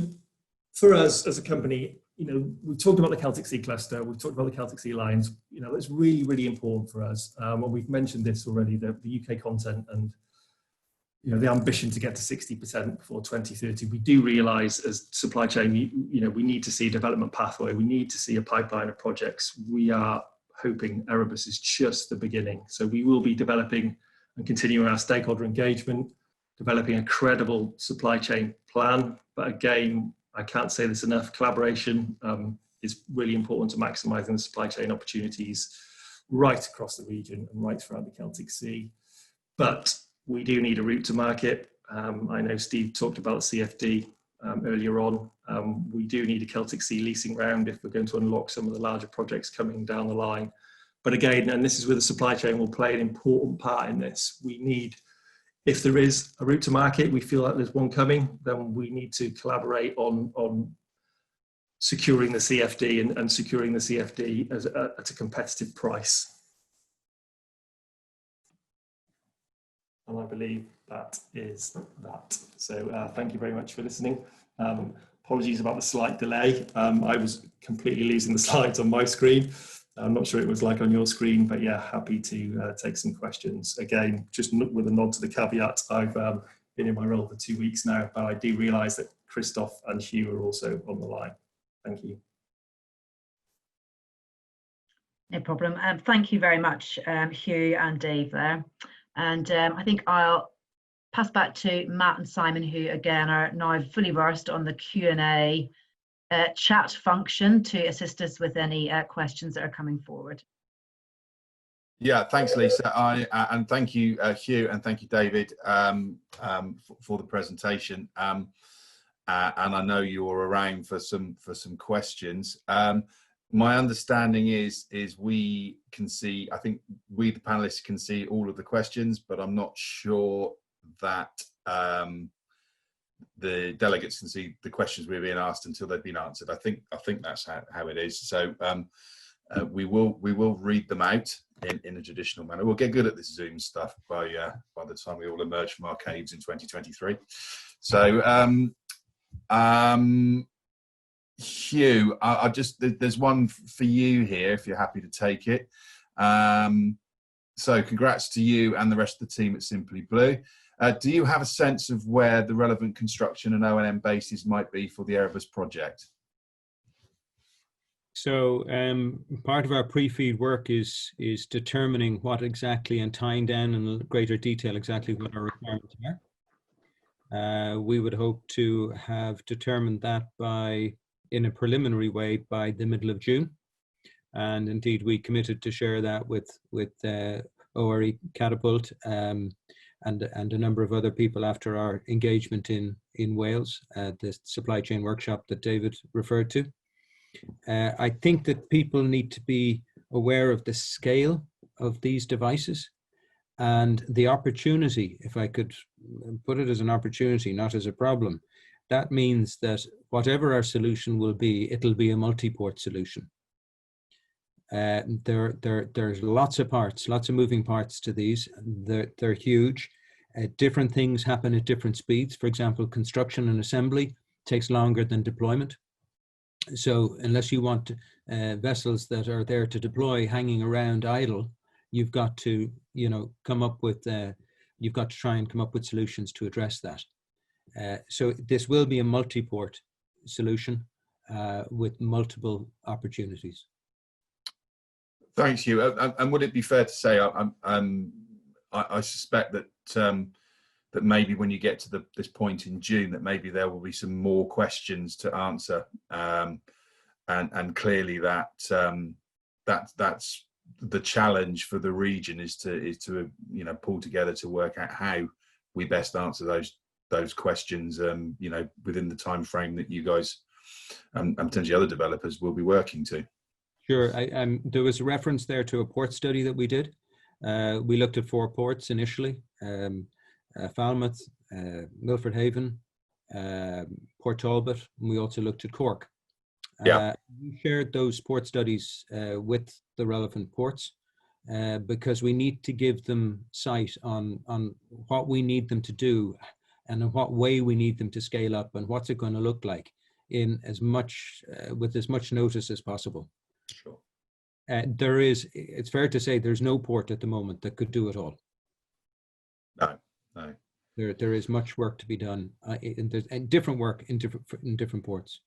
for us as a company, we've talked about the Celtic Sea Cluster, we've talked about the Celtic Sea Alliance. It's really, really important for us. And we've mentioned this already, the UK content and the ambition to get to 60% before 2030. We do realise as supply chain, we need to see a development pathway. We need to see a pipeline of projects. We are hoping Erebus is just the beginning. So we will be developing and continuing our stakeholder engagement, developing a credible supply chain plan. But again, I can't say this enough, collaboration is really important to maximising the supply chain opportunities right across the region and right throughout the Celtic Sea. But we do need a route to market. I know Steve talked about the CFD earlier on. We do need a Celtic Sea leasing round if we're going to unlock some of the larger projects coming down the line. But again, and this is where the supply chain will play an important part in this, we need, if there is a route to market, we feel like there's one coming, then we need to collaborate on securing the CFD and securing the CFD at a competitive price. And I believe that is that. So thank you very much for listening. Apologies about the slight delay. I was completely losing the slides on my screen. I'm not sure it was like on your screen, but yeah, happy to take some questions. Again, just with a nod to the caveat, I've been in my role for 2 weeks now, but I do realise that Christoph and Hugh are also on the line. Thank you. No problem. Thank you very much, Hugh and Dave there. And I think I'll pass back to Matt and Simon, who again are now fully versed on the Q&A chat function to assist us with any questions that are coming forward. Yeah, thanks, Lisa. And thank you, Hugh, and thank you, David, for the presentation. And I know you're around for some questions. My understanding is we can see, I think we, the panelists, can see all of the questions, but I'm not sure that the delegates can see the questions we're being asked until they've been answered. I think that's how it is. So we will read them out in a traditional manner. We'll get good at this Zoom stuff by the time we all emerge from our caves in 2023. So Hugh, there's one for you here if you're happy to take it. So congrats to you and the rest of the team at Simply Blue. Do you have a sense of where the relevant construction and O&M bases might be for the Erebus project? So part of our pre-feed work is determining what exactly and tying down in greater detail exactly what our requirements are. We would hope to have determined that in a preliminary way by the middle of June. And indeed, we committed to share that with ORE Catapult and a number of other people after our engagement in Wales, the supply chain workshop that David referred to. I think that people need to be aware of the scale of these devices and the opportunity, if I could put it as an opportunity, not as a problem. That means that whatever our solution will be, it'll be a multi-port solution. There's lots of parts, lots of moving parts to these. They're huge. Different things happen at different speeds. For example, construction and assembly takes longer than deployment. So unless you want vessels that are there to deploy hanging around idle, you've got to, come up with, you've got to try and come up with solutions to address that. So this will be a multi-port solution with multiple opportunities. Thanks, Hugh. And would it be fair to say, I suspect that that maybe when you get to this point in June, that maybe there will be some more questions to answer, and clearly that's the challenge for the region is to pull together to work out how we best answer those questions, within the time frame that you guys and potentially other developers will be working to. Sure. There was a reference there to a port study that we did. We looked at 4 ports initially, Falmouth, Milford Haven, Port Talbot, and we also looked at Cork. We shared those port studies with the relevant ports because we need to give them sight on what we need them to do and in what way we need them to scale up and what's it going to look like in with as much notice as possible. Sure. It's fair to say there's no port at the moment that could do it all. No. There is much work to be done, and different work in different ports.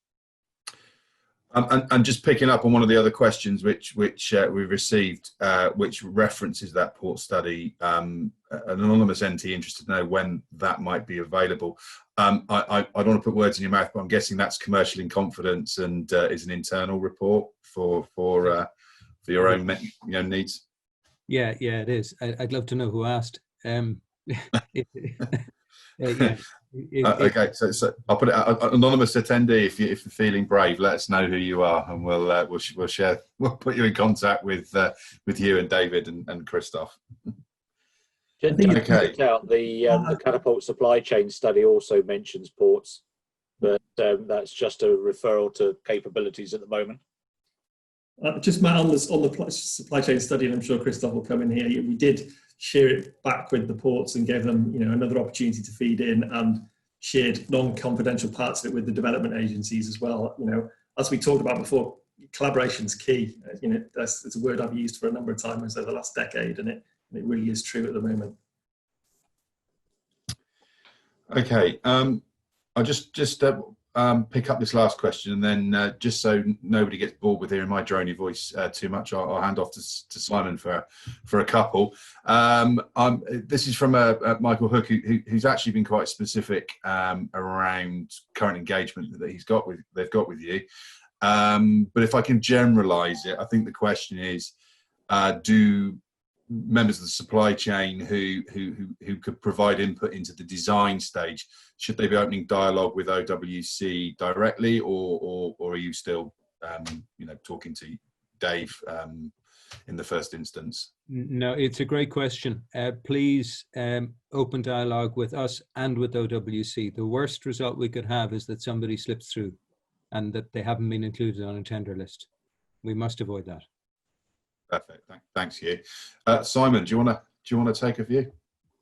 And just picking up on one of the other questions which we received, which references that port study, an anonymous NT interested to know when that might be available. I don't want to put words in your mouth, but I'm guessing that's commercial in confidence and is an internal report for your own needs. Yeah, it is. I'd love to know who asked. Okay, so I'll put it anonymous attendee. If you're feeling brave, let us know who you are, and we'll share. We'll put you in contact with you and David and Christoph. Okay. The Catapult supply chain study also mentions ports, but that's just a referral to capabilities at the moment. Just Matt, on the supply chain study, and I'm sure Christoph will come in here. We did share it back with the ports and gave them, another opportunity to feed in, and shared non-confidential parts of it with the development agencies as well. As we talked about before, collaboration's key. It's a word I've used for a number of times over the last decade, and it really is true at the moment. Okay, I'll just pick up this last question, and then just so nobody gets bored with hearing my drony voice too much, I'll hand off to Simon for a couple. This is from Michael Hook, who's actually been quite specific around current engagement that they've got with you. But if I can generalise it, I think the question is, do members of the supply chain who could provide input into the design stage, should they be opening dialogue with OWC directly, or are you still talking to Dave in the first instance? No, it's a great question. Please open dialogue with us and with OWC. The worst result we could have is that somebody slips through and that they haven't been included on a tender list. We must avoid that. Perfect. Thanks, Hugh. Simon, do you want to take a view?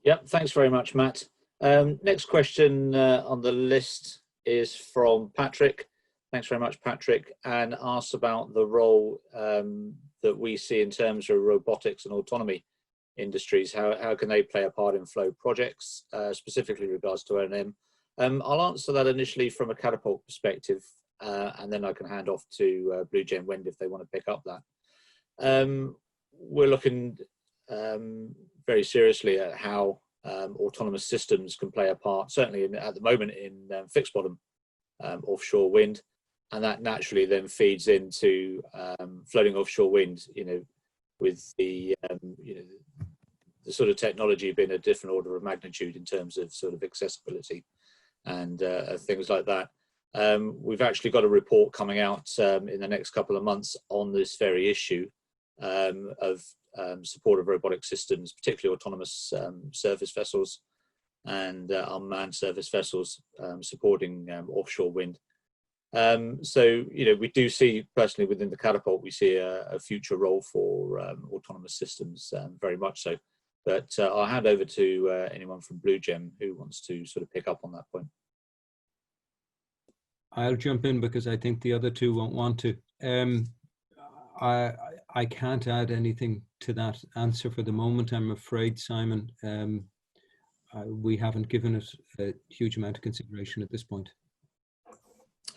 Yep. Thanks very much, Matt. Next question on the list is from Patrick. Thanks very much, Patrick, and asks about the role that we see in terms of robotics and autonomy industries. How can they play a part in flow projects, specifically in regards to O&M? I'll answer that initially from a Catapult perspective, and then I can hand off to Blue Gen Wind if they want to pick up that. We're looking very seriously at how autonomous systems can play a part, certainly at the moment in fixed bottom offshore wind, and that naturally then feeds into floating offshore wind. With the the sort of technology being a different order of magnitude in terms of sort of accessibility and things like that. We've actually got a report coming out in the next couple of months on this very issue of support of robotic systems, particularly autonomous surface vessels and unmanned surface vessels supporting offshore wind. So, we do see, personally within the Catapult, we see a future role for autonomous systems, very much so. But I'll hand over to anyone from Blue Gem who wants to sort of pick up on that point. I'll jump in because I think the other two won't want to. I can't add anything to that answer for the moment, I'm afraid, Simon. We haven't given it a huge amount of consideration at this point.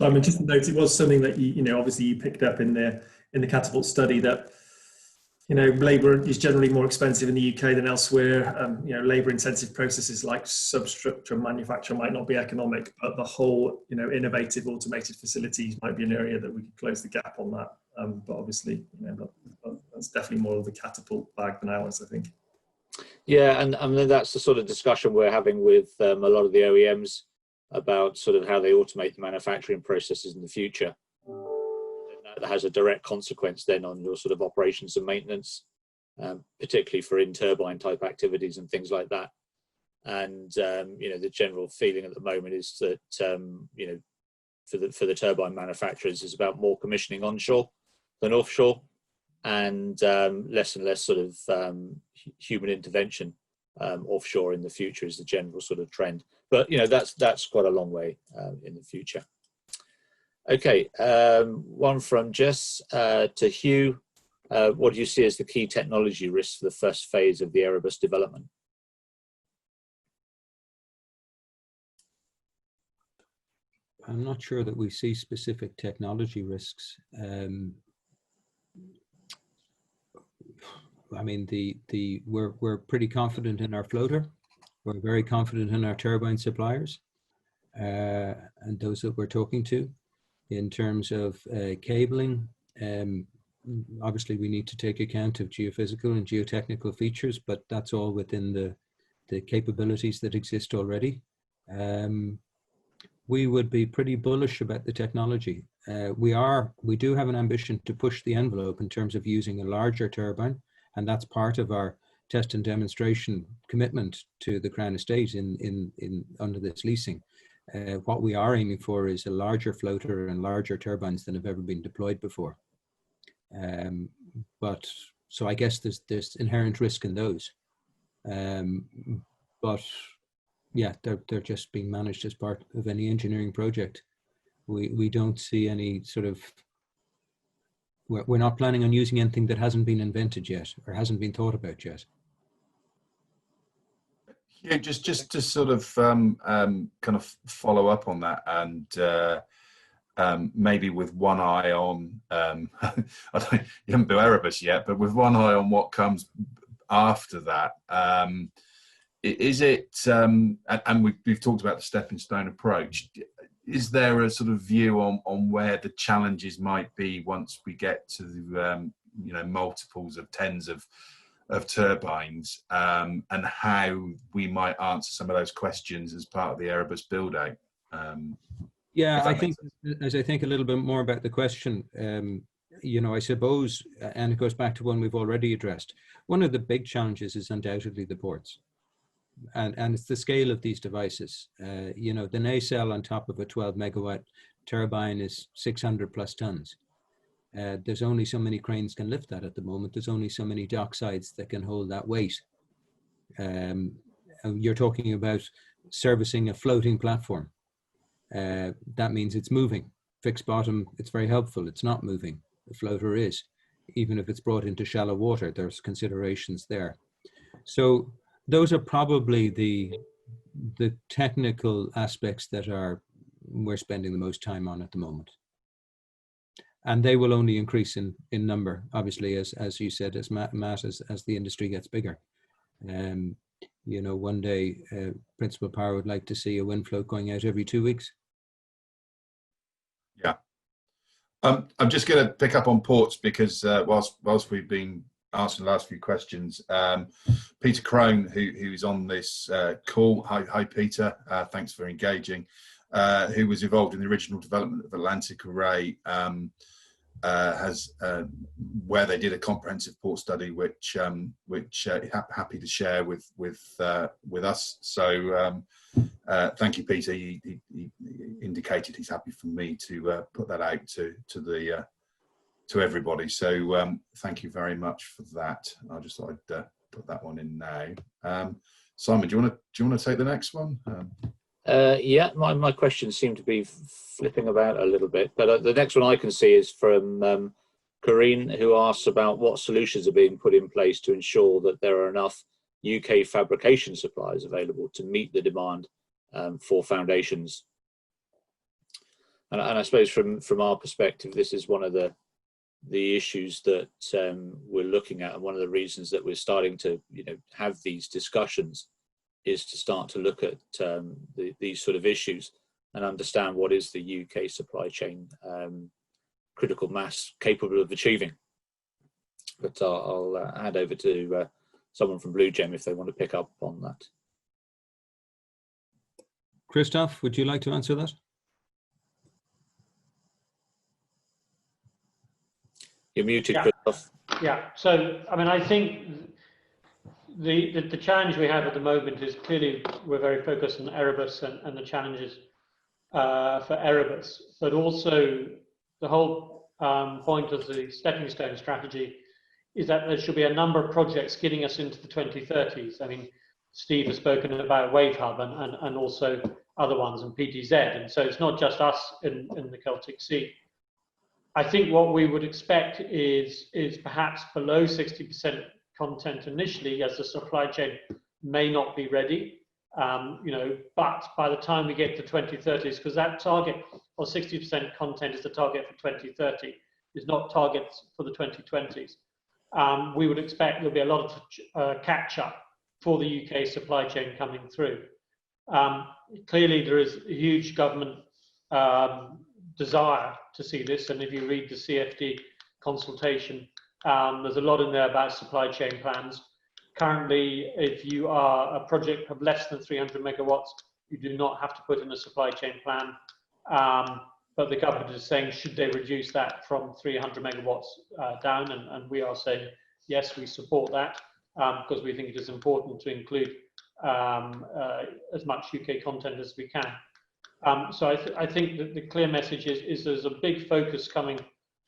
I mean, just to note, it was something that obviously you picked up in the Catapult study that labour is generally more expensive in the UK than elsewhere. Labour-intensive processes like substructure manufacture might not be economic, but the whole innovative automated facilities might be an area that we could close the gap on that. But obviously, that's definitely more of the Catapult bag than ours, I think. Yeah, and that's the sort of discussion we're having with a lot of the OEMs about sort of how they automate the manufacturing processes in the future. And that has a direct consequence then on your sort of operations and maintenance, particularly for in-turbine type activities and things like that. And the general feeling at the moment is that for the turbine manufacturers is about more commissioning onshore than offshore, and less sort of human intervention offshore in the future is the general sort of trend. But that's quite a long way in the future. Okay, one from Jess to Hugh. What do you see as the key technology risks for the first phase of the Erebus development? I'm not sure that we see specific technology risks. I mean, we're pretty confident in our floater. We're very confident in our turbine suppliers and those that we're talking to. In terms of cabling, obviously we need to take account of geophysical and geotechnical features, but that's all within the capabilities that exist already. We would be pretty bullish about the technology. We do have an ambition to push the envelope in terms of using a larger turbine, and that's part of our test and demonstration commitment to the Crown Estate under this leasing. What we are aiming for is a larger floater and larger turbines than have ever been deployed before. So I guess there's inherent risk in those. But yeah, they're just being managed as part of any engineering project. We don't see any sort of, we're not planning on using anything that hasn't been invented yet or hasn't been thought about yet. Yeah, just to sort of kind of follow up on that, and maybe with one eye on, you haven't built Erebus yet, but with one eye on what comes after that. Is it, and we've talked about the stepping stone approach, is there a sort of view on where the challenges might be once we get to multiples of tens of turbines, and how we might answer some of those questions as part of the Erebus build out? Yeah, I think as I think a little bit more about the question, I suppose, and it goes back to one we've already addressed, one of the big challenges is undoubtedly the ports. And it's the scale of these devices. The nacelle on top of a 12 megawatt turbine is 600 plus tons. There's only so many cranes can lift that at the moment. There's only so many docksides that can hold that weight. You're talking about servicing a floating platform. That means it's moving. Fixed bottom, it's very helpful. It's not moving. The floater is. Even if it's brought into shallow water, there's considerations there. So those are probably the technical aspects that we're spending the most time on at the moment. And they will only increase in number, obviously, as you said, as Matt, as the industry gets bigger. One day, Principal Power would like to see a wind float going out every 2 weeks. Yeah, I'm just going to pick up on ports because whilst we've been asking the last few questions, Peter Crone, who's on this call, hi Peter, thanks for engaging, who was involved in the original development of Atlantic Array, has where they did a comprehensive port study, which happy to share with us. So thank you, Peter. He indicated he's happy for me to put that out to everybody. So thank you very much for that. I just thought I'd put that one in now. Simon, do you want to take the next one? Yeah, my questions seem to be flipping about a little bit, but the next one I can see is from Corinne, who asks about what solutions are being put in place to ensure that there are enough UK fabrication supplies available to meet the demand for foundations. And I suppose from our perspective, this is one of the issues that we're looking at, and one of the reasons that we're starting to have these discussions is to start to look at these sort of issues and understand what is the UK supply chain critical mass capable of achieving. But I'll hand over to someone from Blue Gem if they want to pick up on that. Christoph, would you like to answer that? You're muted, yeah. Christoph. Yeah, so I mean, I think the challenge we have at the moment is clearly we're very focused on Erebus and the challenges for Erebus, but also the whole point of the stepping stone strategy is that there should be a number of projects getting us into the 2030s. I mean, Steve has spoken about Wave Hub and also other ones and PTZ, and so it's not just us in the Celtic Sea. I think what we would expect is perhaps below 60% content initially, as the supply chain may not be ready, but by the time we get to 2030s, because that target of 60% content is the target for 2030, is not targets for the 2020s. We would expect there'll be a lot of catch up for the UK supply chain coming through. Clearly, there is a huge government desire to see this, and if you read the CFD consultation, there's a lot in there about supply chain plans. Currently, if you are a project of less than 300 megawatts, you do not have to put in a supply chain plan. But the government is saying, should they reduce that from 300 megawatts down? And we are saying, yes, we support that because we think it is important to include as much UK content as we can. So I think that the clear message is there's a big focus coming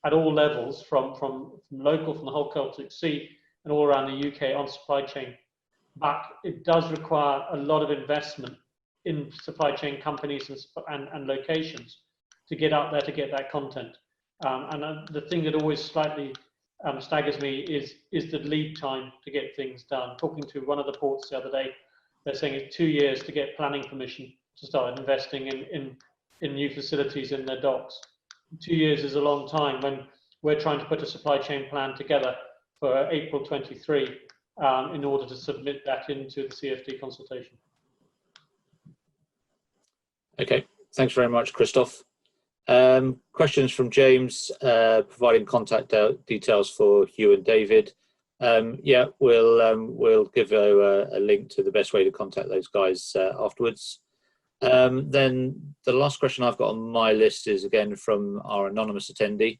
at all levels from local, from the whole Celtic Sea and all around the UK on supply chain. But it does require a lot of investment in supply chain companies and locations to get out there to get that content. And the thing that always slightly staggers me is the lead time to get things done. Talking to one of the ports the other day, they're saying it's 2 years to get planning permission to start investing in new facilities in their docks. 2 years is a long time when we're trying to put a supply chain plan together for April 23 in order to submit that into the CFD consultation. Okay, thanks very much, Christoph. Questions from James, providing contact details for Hugh and David. Yeah, we'll give a link to the best way to contact those guys afterwards. Then the last question I've got on my list is again from our anonymous attendee.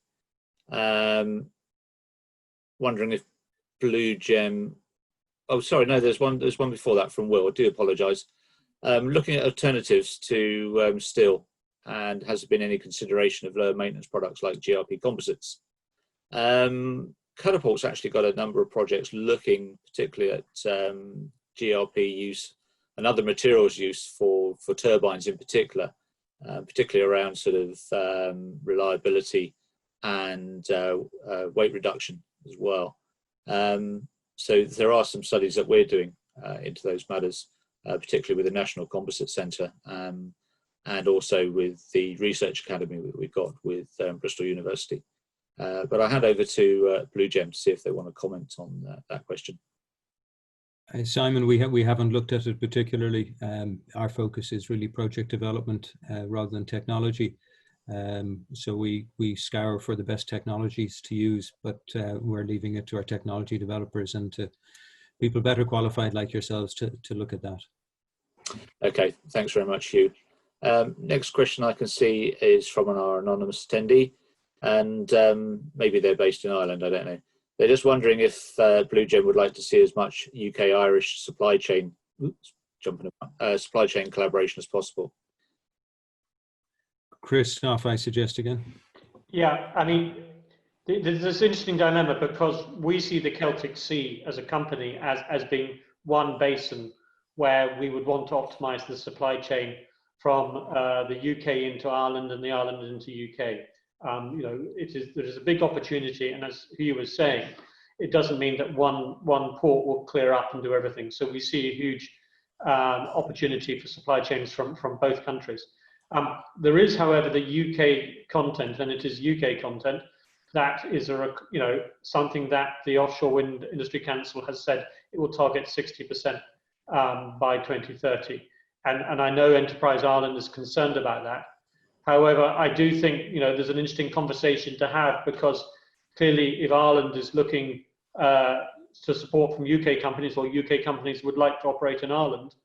Wondering if Blue Gem, oh sorry, no, there's one before that from Will, I do apologise. Looking at alternatives to steel, and has there been any consideration of lower maintenance products like GRP composites? Catapult's actually got a number of projects looking particularly at GRP use and other materials use for turbines in particular, particularly around sort of reliability and weight reduction as well. So there are some studies that we're doing into those matters, particularly with the National Composite Centre and also with the Research Academy that we've got with Bristol University. But I'll hand over to Blue Gem to see if they want to comment on that question. Simon, we haven't looked at it particularly. Our focus is really project development rather than technology. So we scour for the best technologies to use, but we're leaving it to our technology developers and to people better qualified like yourselves to look at that. Okay, thanks very much, Hugh. Next question I can see is from our anonymous attendee, and maybe they're based in Ireland, I don't know. They're just wondering if Blue Gem would like to see as much UK-Irish supply chain collaboration as possible. Christoph, I suggest again. Yeah, I mean, there's this interesting dilemma because we see the Celtic Sea as a company as being one basin where we would want to optimize the supply chain from the UK into Ireland and the Ireland into UK. You know, there is a big opportunity, and as Hugh was saying, it doesn't mean that one port will clear up and do everything. So we see a huge opportunity for supply chains from both countries. There is, however, the UK content, and it is UK content that is something that the Offshore Wind Industry Council has said it will target 60% by 2030. And I know Enterprise Ireland is concerned about that. However, I do think there's an interesting conversation to have, because clearly if Ireland is looking to support from UK companies, or UK companies would like to operate in Ireland,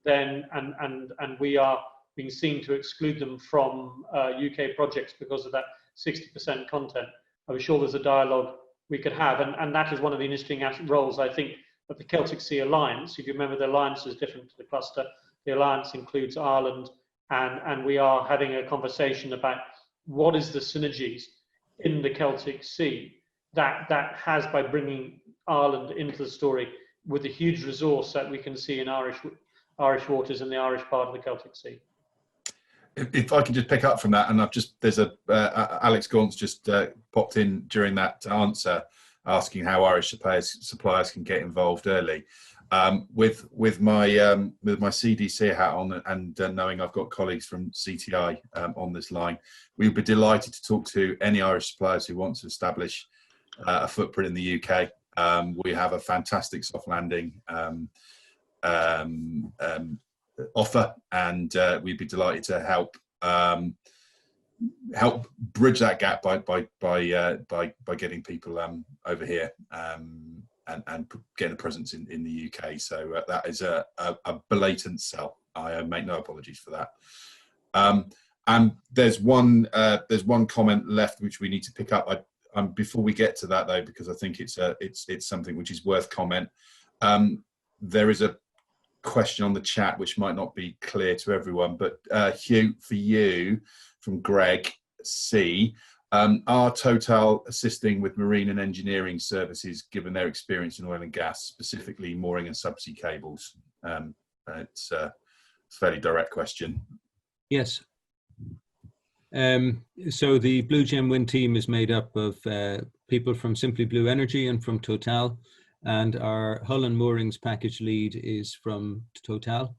then and we are being seen to exclude them from UK projects because of that 60% content, I'm sure there's a dialogue we could have, and that is one of the interesting roles, I think, of the Celtic Sea Alliance. If you remember, the alliance is different to the cluster. The alliance includes Ireland, and we are having a conversation about what is the synergies in the Celtic Sea that has by bringing Ireland into the story with the huge resource that we can see in Irish waters in the Irish part of the Celtic Sea. If I can just pick up from that, and there's Alex Gaunt's just popped in during that answer, asking how Irish suppliers can get involved early. With my CDC hat on, and knowing I've got colleagues from CTI on this line, we would be delighted to talk to any Irish suppliers who want to establish a footprint in the UK. We have a fantastic soft landing offer, and we'd be delighted to help bridge that gap by getting people over here and getting a presence in the UK. So that is a blatant sell. I make no apologies for that. And there's one comment left which we need to pick up. Before we get to that though, because I think it's something which is worth comment. There is a question on the chat which might not be clear to everyone, but Hugh, for you, from Greg C, are Total assisting with marine and engineering services given their experience in oil and gas, specifically mooring and subsea cables? It's a fairly direct question. Yes. So the Blue Gem Wind team is made up of people from Simply Blue Energy and from Total. And our hull and moorings package lead is from Total,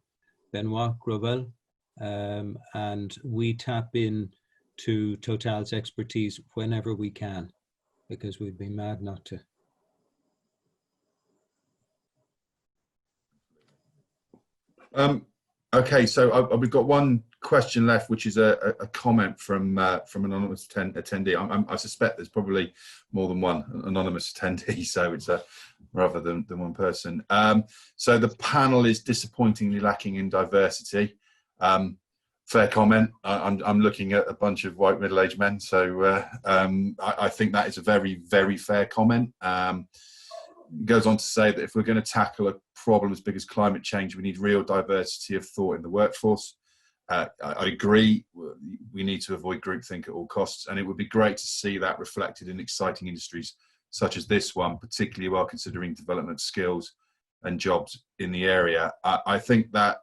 Benoit Grovel, and we tap in to Total's expertise whenever we can, because we'd be mad not to. Okay, so we've got one question left, which is a comment from an anonymous attendee. I suspect there's probably more than one anonymous attendee, so it's rather than one person. So the panel is disappointingly lacking in diversity. Fair comment. I'm looking at a bunch of white middle-aged men, so I think that is a very, very fair comment. Goes on to say that if we're going to tackle a problem as big as climate change, we need real diversity of thought in the workforce. I agree, we need to avoid groupthink at all costs, and it would be great to see that reflected in exciting industries such as this one, particularly while considering development skills and jobs in the area. I think that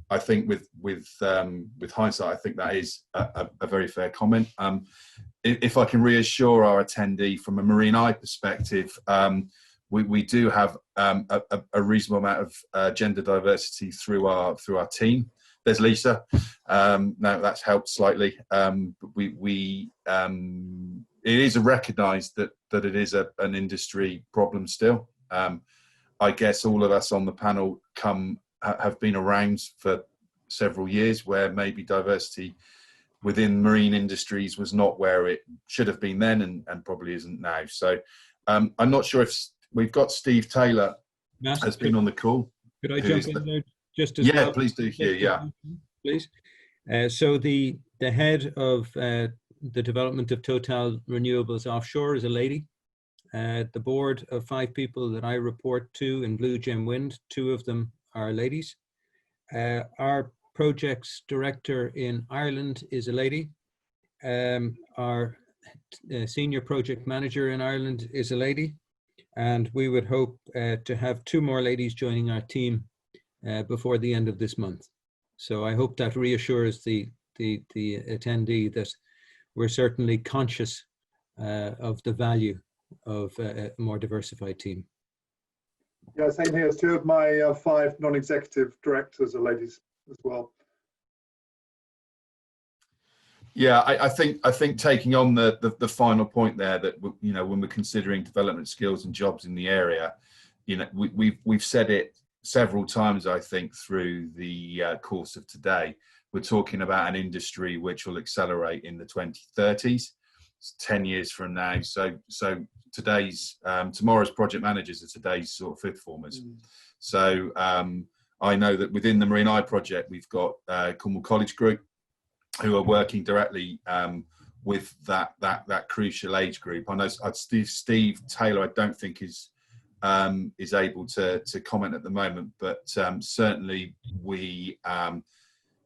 I think with hindsight, I think that is a very fair comment. If I can reassure our attendee from a Marine Eye perspective, we do have a reasonable amount of gender diversity through our team. There's Lisa. Now that's helped slightly. It is recognised that it is an industry problem still. I guess all of us on the panel have been around for several years, where maybe diversity within marine industries was not where it should have been then, and probably isn't now. So I'm not sure if we've got Steve Taylor has been on the call. Could I jump in there just as well? well? Please do, Hugh. Yeah, please. So the head of the development of Total Renewables Offshore is a lady. The board of 5 people that I report to in Blue Gem Wind, 2 of them are ladies. Our projects director in Ireland is a lady. Our senior project manager in Ireland is a lady. And we would hope to have 2 more ladies joining our team before the end of this month. So I hope that reassures the attendee that we're certainly conscious of the value of a more diversified team. Yeah, same here. 2 of my 5 non-executive directors are ladies as well. Yeah, I think taking on the final point there, that when we're considering development skills and jobs in the area, we've said it several times, I think, through the course of today. We're talking about an industry which will accelerate in the 2030s. It's 10 years from now. So tomorrow's project managers are today's sort of 5th formers. So I know that within the Marine Eye project, we've got Cornwall College Group, who are working directly with that crucial age group. I know Steve Taylor, I don't think is able to comment at the moment, but certainly we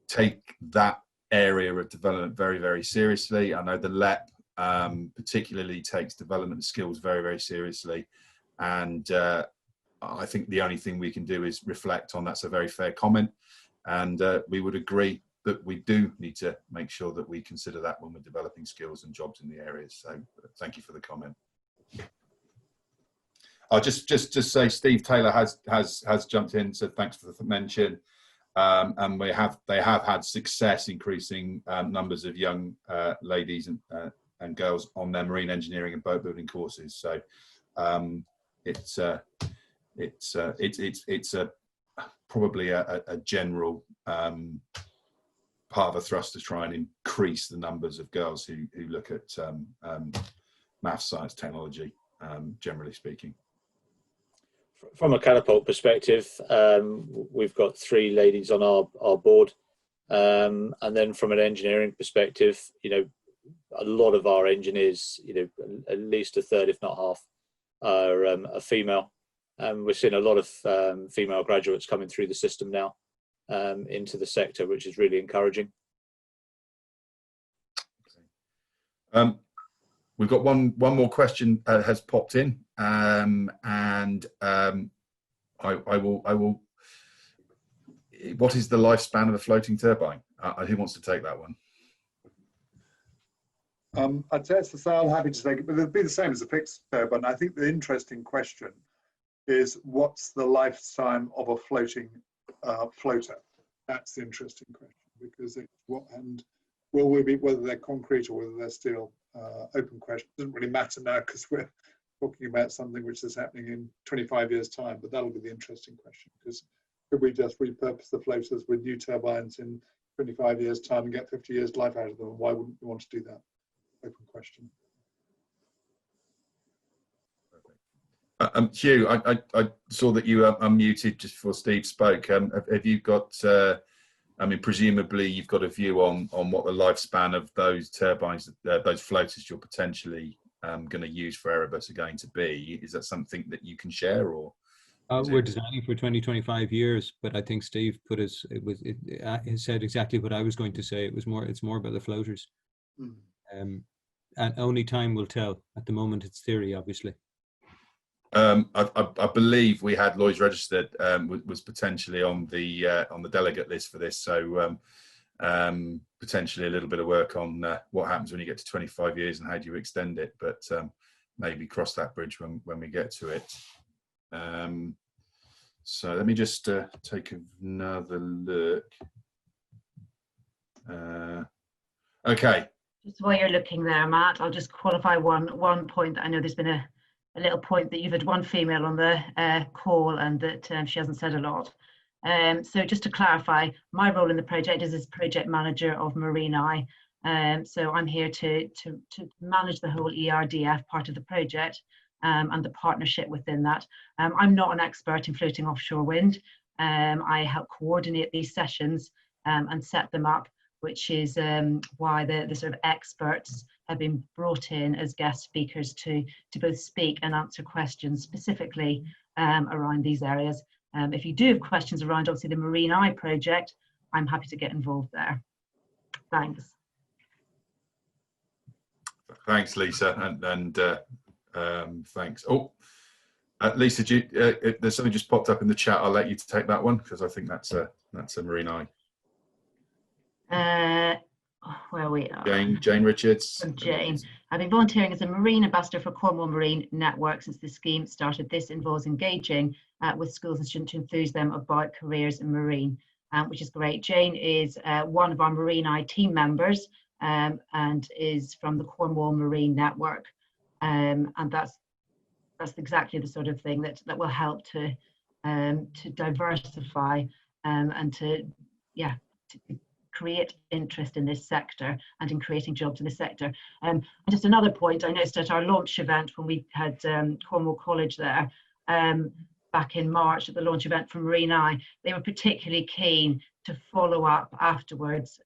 take that area of development very, very seriously. I know the LEP particularly takes development skills very, very seriously, and I think the only thing we can do is reflect on that's a very fair comment, and we would agree that we do need to make sure that we consider that when we're developing skills and jobs in the areas. So thank you for the comment. I'll just say Steve Taylor has jumped in, so thanks for the mention. And they have had success increasing numbers of young ladies and girls on their marine engineering and boat building courses. So it's probably a general part of a thrust to try and increase the numbers of girls who look at maths, science, technology, generally speaking. From a catapult perspective, we've got 3 ladies on our board, and then from an engineering perspective, a lot of our engineers, at least a third, if not half, are female, and we're seeing a lot of female graduates coming through the system now into the sector, which is really encouraging. We've got one more question has popped in, and I will. What is the lifespan of a floating turbine? Who wants to take that one? I'd say it's the same. I'm happy to take it, but it'd be the same as a fixed turbine. I think the interesting question is, what's the lifetime of a floating floater? That's the interesting question, because it's what, and will we be, whether they're concrete or whether they're steel, open question. Doesn't really matter now, because we're talking about something which is happening in 25 years time, but that'll be the interesting question, because could we just repurpose the floaters with new turbines in 25 years time and get 50 years life out of them? Why wouldn't we want to do that? Open question. Hugh, I saw that you unmuted just before Steve spoke. Have you got, I mean, presumably you've got a view on what the lifespan of those turbines, those floaters you're potentially going to use for Erebus are going to be. Is that something that you can share, or? We're designing for 20-25 years, but I think Steve put his, he said exactly what I was going to say. It's more about the floaters. And only time will tell. At the moment, it's theory, obviously. I believe we had Lloyd's Registered was potentially on the delegate list for this, so potentially a little bit of work on what happens when you get to 25 years and how do you extend it, but maybe cross that bridge when we get to it. So let me just take another look. Okay. Just while you're looking there, Matt, I'll just qualify one point. I know there's been a little point that you've had one female on the call and that she hasn't said a lot. So just to clarify, my role in the project is as project manager of Marine Eye. So I'm here to manage the whole ERDF part of the project and the partnership within that. I'm not an expert in floating offshore wind. I help coordinate these sessions and set them up, which is why the sort of experts have been brought in as guest speakers to both speak and answer questions specifically around these areas. If you do have questions around, obviously, the Marine Eye project, I'm happy to get involved there. Thanks. Thanks, Lisa, and thanks. Oh, Lisa, there's something just popped up in the chat. I'll let you take that one because I think that's a Marine Eye. Where we are. Jane Richards. Jane. I've been volunteering as a Marine Ambassador for Cornwall Marine Network since the scheme started. This involves engaging with schools and students to enthuse them about careers in marine, which is great. Jane is one of our Marine Eye team members and is from the Cornwall Marine Network. And that's exactly the sort of thing that will help to diversify and to create interest in this sector and in creating jobs in this sector. And just another point, I noticed at our launch event when we had Cornwall College there back in March at the launch event for Marine Eye, they were particularly keen to follow up afterwards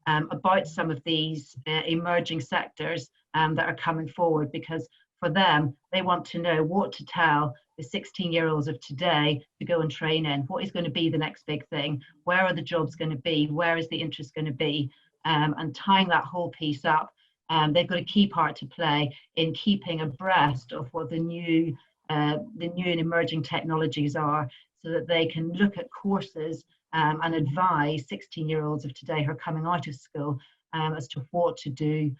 about some of these emerging sectors that are coming forward, because for them, they want to know what to tell the 16-year-olds of today to go and train in. What is going to be the next big thing? Where are the jobs going to be? Where is the interest going to be? And tying that whole piece up, they've got a key part to play in keeping abreast of what the new and emerging technologies are, so that they can look at courses and advise 16-year-olds of today who are coming out of school as to what to do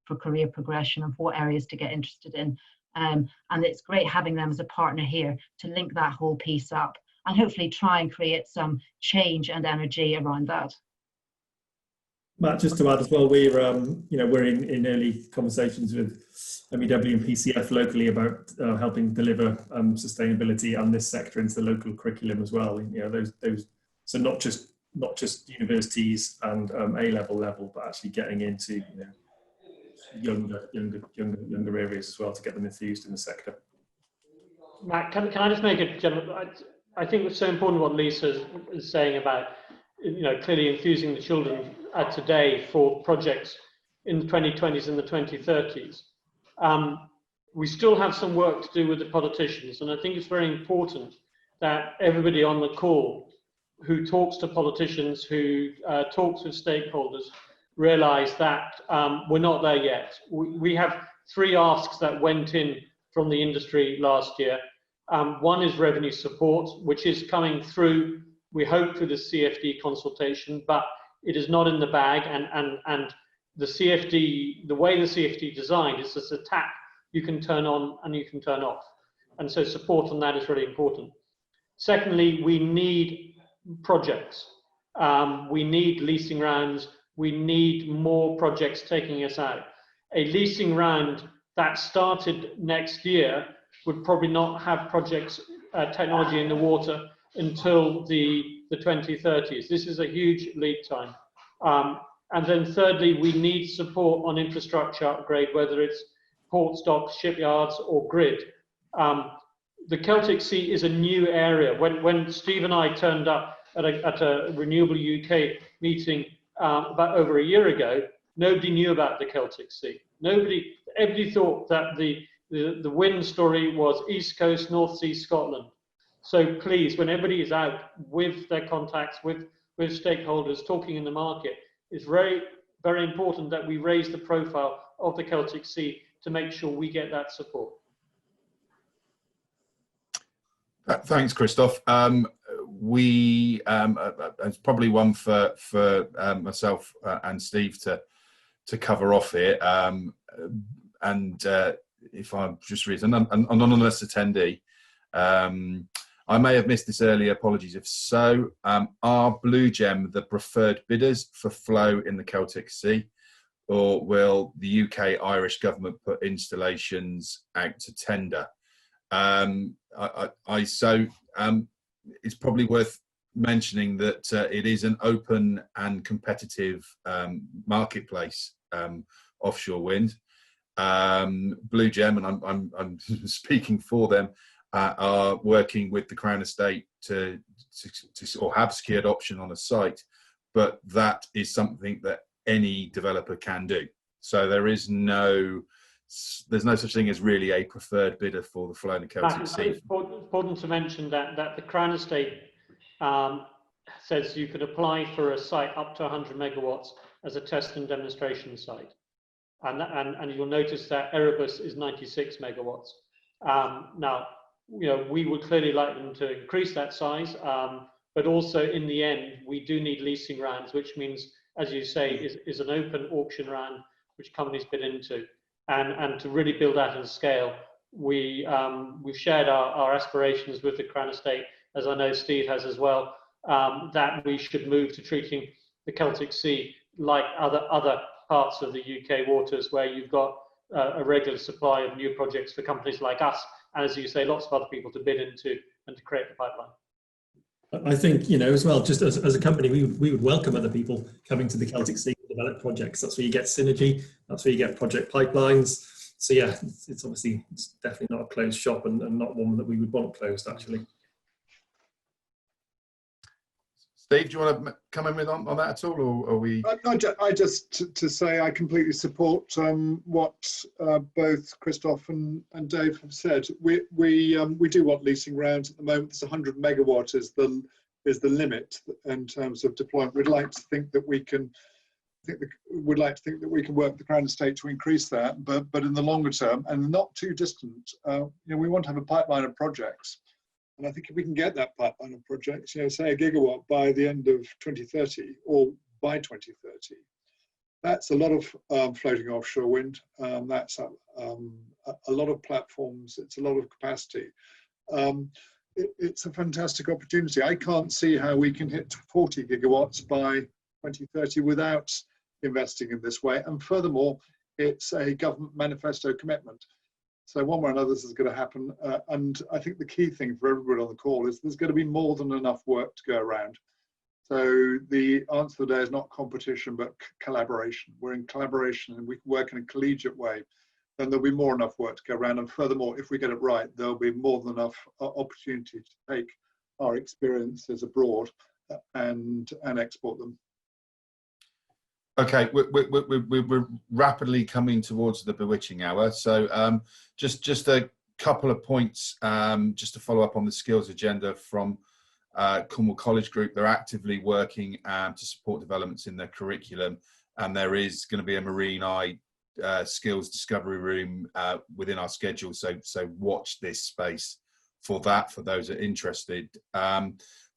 for career progression and what areas to get interested in. And it's great having them as a partner here to link that whole piece up and hopefully try and create some change and energy around that. Matt, just to add as well, we're in early conversations with MEW and PCF locally about helping deliver sustainability and this sector into the local curriculum as well. Those so not just universities and A-level level, but actually getting into younger areas as well to get them enthused in the sector. Matt, can I just make a general? I think it's so important what Lisa is saying about clearly enthusing the children today for projects in the 2020s and the 2030s. We still have some work to do with the politicians, and I think it's very important that everybody on the call who talks to politicians, who talks with stakeholders, realize that we're not there yet. We have 3 asks that went in from the industry last year. One is revenue support, which is coming through, we hope, through the CFD consultation, but it is not in the bag, and the CFD, the way the CFD designed is it's a tap you can turn on and you can turn off. And so support on that is really important. Secondly, we need projects. We need leasing rounds. We need more projects taking us out. A leasing round that started next year would probably not have projects, technology in the water until the 2030s. This is a huge lead time. And then thirdly, we need support on infrastructure upgrade, whether it's ports, docks, shipyards, or grid. The Celtic Sea is a new area. When Steve and I turned up at a Renewable UK meeting about over a year ago, nobody knew about the Celtic Sea. Everybody thought that the wind story was East Coast, North Sea, Scotland. So please, when everybody is out with their contacts, with stakeholders, talking in the market, it's very, very important that we raise the profile of the Celtic Sea to make sure we get that support. Thanks, Christoph. It's probably one for myself and Steve to cover off here. If I'm just reading, an anonymous attendee, I may have missed this earlier, apologies if so. Are Blue Gem the preferred bidders for flow in the Celtic Sea, or will the UK-Irish government put installations out to tender? It's probably worth mentioning that it is an open and competitive marketplace, offshore wind. Blue Gem, and I'm speaking for them, are working with the Crown Estate to or have secured option on a site, but that is something that any developer can do. So there's no such thing as really a preferred bidder for the flow in the Celtic Sea. It's important to mention that the Crown Estate says you could apply for a site up to 100 megawatts as a test and demonstration site. And you'll notice that Erebus is 96 megawatts. Now, we would clearly like them to increase that size, but also in the end, we do need leasing rounds, which means, as you say, is an open auction round which companies bid into. And to really build out and scale, we've shared our aspirations with the Crown Estate, as I know Steve has as well, that we should move to treating the Celtic Sea like other parts of the UK waters, where you've got a regular supply of new projects for companies like us, and as you say, lots of other people to bid into and to create the pipeline. I think, as well, just as a company, we would welcome other people coming to the Celtic Sea to develop projects. That's where you get synergy. That's where you get project pipelines. So yeah, it's definitely not a closed shop, and not one that we would want closed, actually. Steve, do you want to come in on that at all, or are we? I just to say I completely support what both Christoph and Dave have said. We do want leasing rounds at the moment. It's 100 megawatt is the limit in terms of deployment. We'd like to think that we can. We'd like to think that we can work with the Crown Estate to increase that, but in the longer term and not too distant, we want to have a pipeline of projects. And I think if we can get that pipeline of projects, say a gigawatt by the end of 2030 or by 2030, that's a lot of floating offshore wind. That's a lot of platforms. It's a lot of capacity. It's a fantastic opportunity. I can't see how we can hit 40 gigawatts by 2030 without investing in this way. And furthermore, it's a government manifesto commitment. So one way or another, this is going to happen. And I think the key thing for everybody on the call is there's going to be more than enough work to go around. So the answer today is not competition, but collaboration. We're in collaboration and we can work in a collegiate way. Then there'll be more than enough work to go around. And furthermore, if we get it right, there'll be more than enough opportunity to take our experiences abroad and export them. Okay, we're rapidly coming towards the bewitching hour. So just a couple of points just to follow up on the skills agenda from Cornwall College Group. They're actively working to support developments in their curriculum, and there is going to be a Marine Eye skills discovery room within our schedule. So watch this space for that, for those that are interested.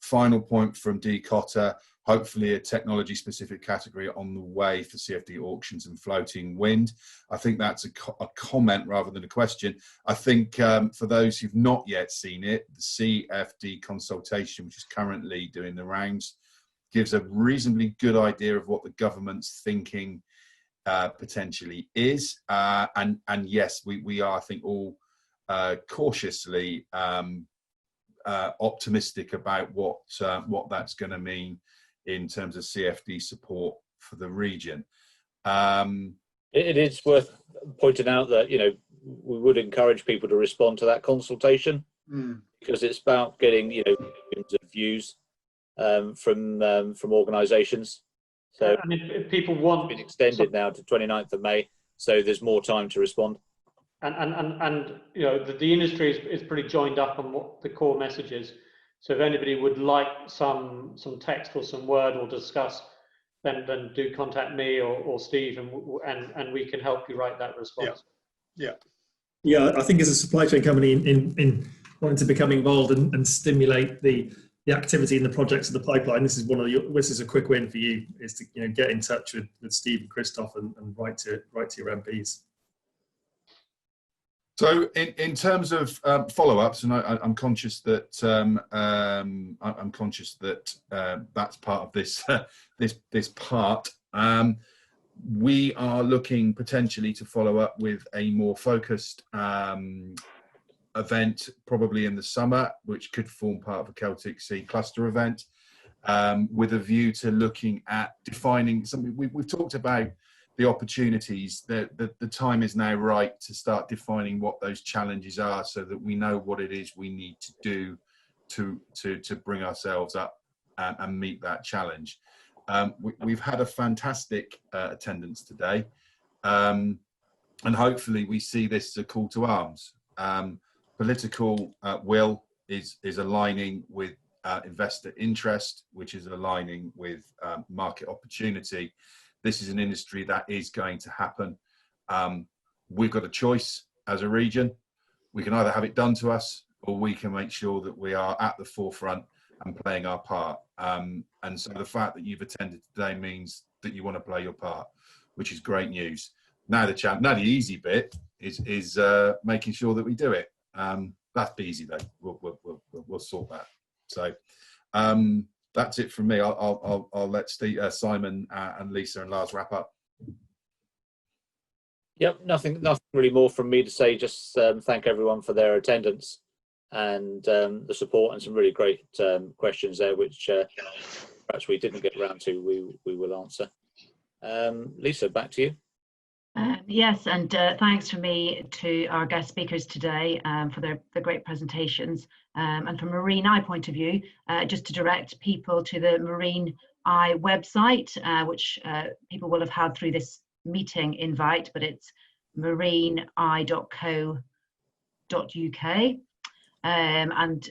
Final point from D. Cotter. Hopefully a technology specific category on the way for CFD auctions and floating wind. I think that's a comment rather than a question. I think for those who've not yet seen it, the CFD consultation, which is currently doing the rounds, gives a reasonably good idea of what the government's thinking potentially is. And yes, we are, I think, all cautiously optimistic about what that's going to mean in terms of CFD support for the region. It is worth pointing out that we would encourage people to respond to that consultation because it's about getting views from organisations. So and if people want, it's been extended now to 29th of May, so there's more time to respond. And the industry is pretty joined up on what the core message is. So if anybody would like some text or some word or discuss, then do contact me or Steve, and we can help you write that response. Yeah. I think as a supply chain company in wanting to become involved and stimulate the activity in the projects of the pipeline, this is a quick win for you, is to get in touch with Steve and Christoph and write to your MPs. So in terms of follow-ups, and I'm conscious that that's part of this this part. We are looking potentially to follow up with a more focused event, probably in the summer, which could form part of a Celtic Sea cluster event. with a view to looking at defining something. We've talked about the opportunities. The time is now right to start defining what those challenges are, so that we know what it is we need to do to bring ourselves up and meet that challenge. We've had a fantastic attendance today, and hopefully we see this as a call to arms. Political will is aligning with investor interest, which is aligning with market opportunity. This is an industry that is going to happen. We've got a choice as a region. We can either have it done to us, or we can make sure that we are at the forefront and playing our part. And so the fact that you've attended today means that you want to play your part, which is great news. Now the easy bit is making sure that we do it. That's easy though. We'll sort that. So that's it from me. I'll let Steve, Simon, and Lisa and Lars wrap up. Yep, nothing really more from me to say. Just thank everyone for their attendance and the support, and some really great questions there, which perhaps we didn't get around to. We will answer. Lisa, back to you. Yes, and thanks from me to our guest speakers today for their great presentations. And from a Marine Eye point of view, just to direct people to the Marine Eye website, which people will have had through this meeting invite, but it's marineeye.co.uk. And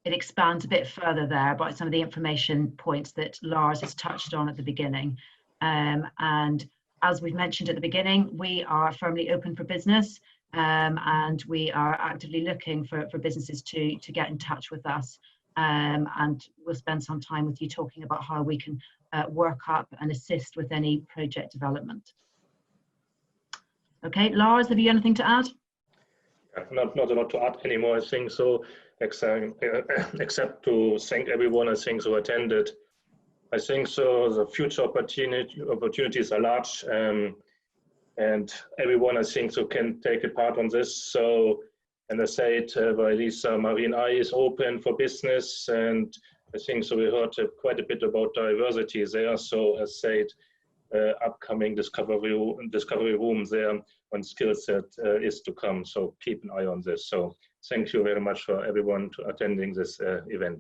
it expands a bit further there about some of the information points that Lars has touched on at the beginning. And as we've mentioned at the beginning, we are firmly open for business, and we are actively looking for businesses to get in touch with us. And we'll spend some time with you talking about how we can work up and assist with any project development. Okay, Lars, have you anything to add? Not a lot to add anymore, I think so, except to thank everyone, I think, who attended. I think so the future opportunities are large, and everyone, I think, so can take a part on this. So, and I said, by Lisa, Marine Eye is open for business, and I think so we heard quite a bit about diversity there. So as said, upcoming discovery room there on skill set is to come. So keep an eye on this. So thank you very much for everyone to attending this event.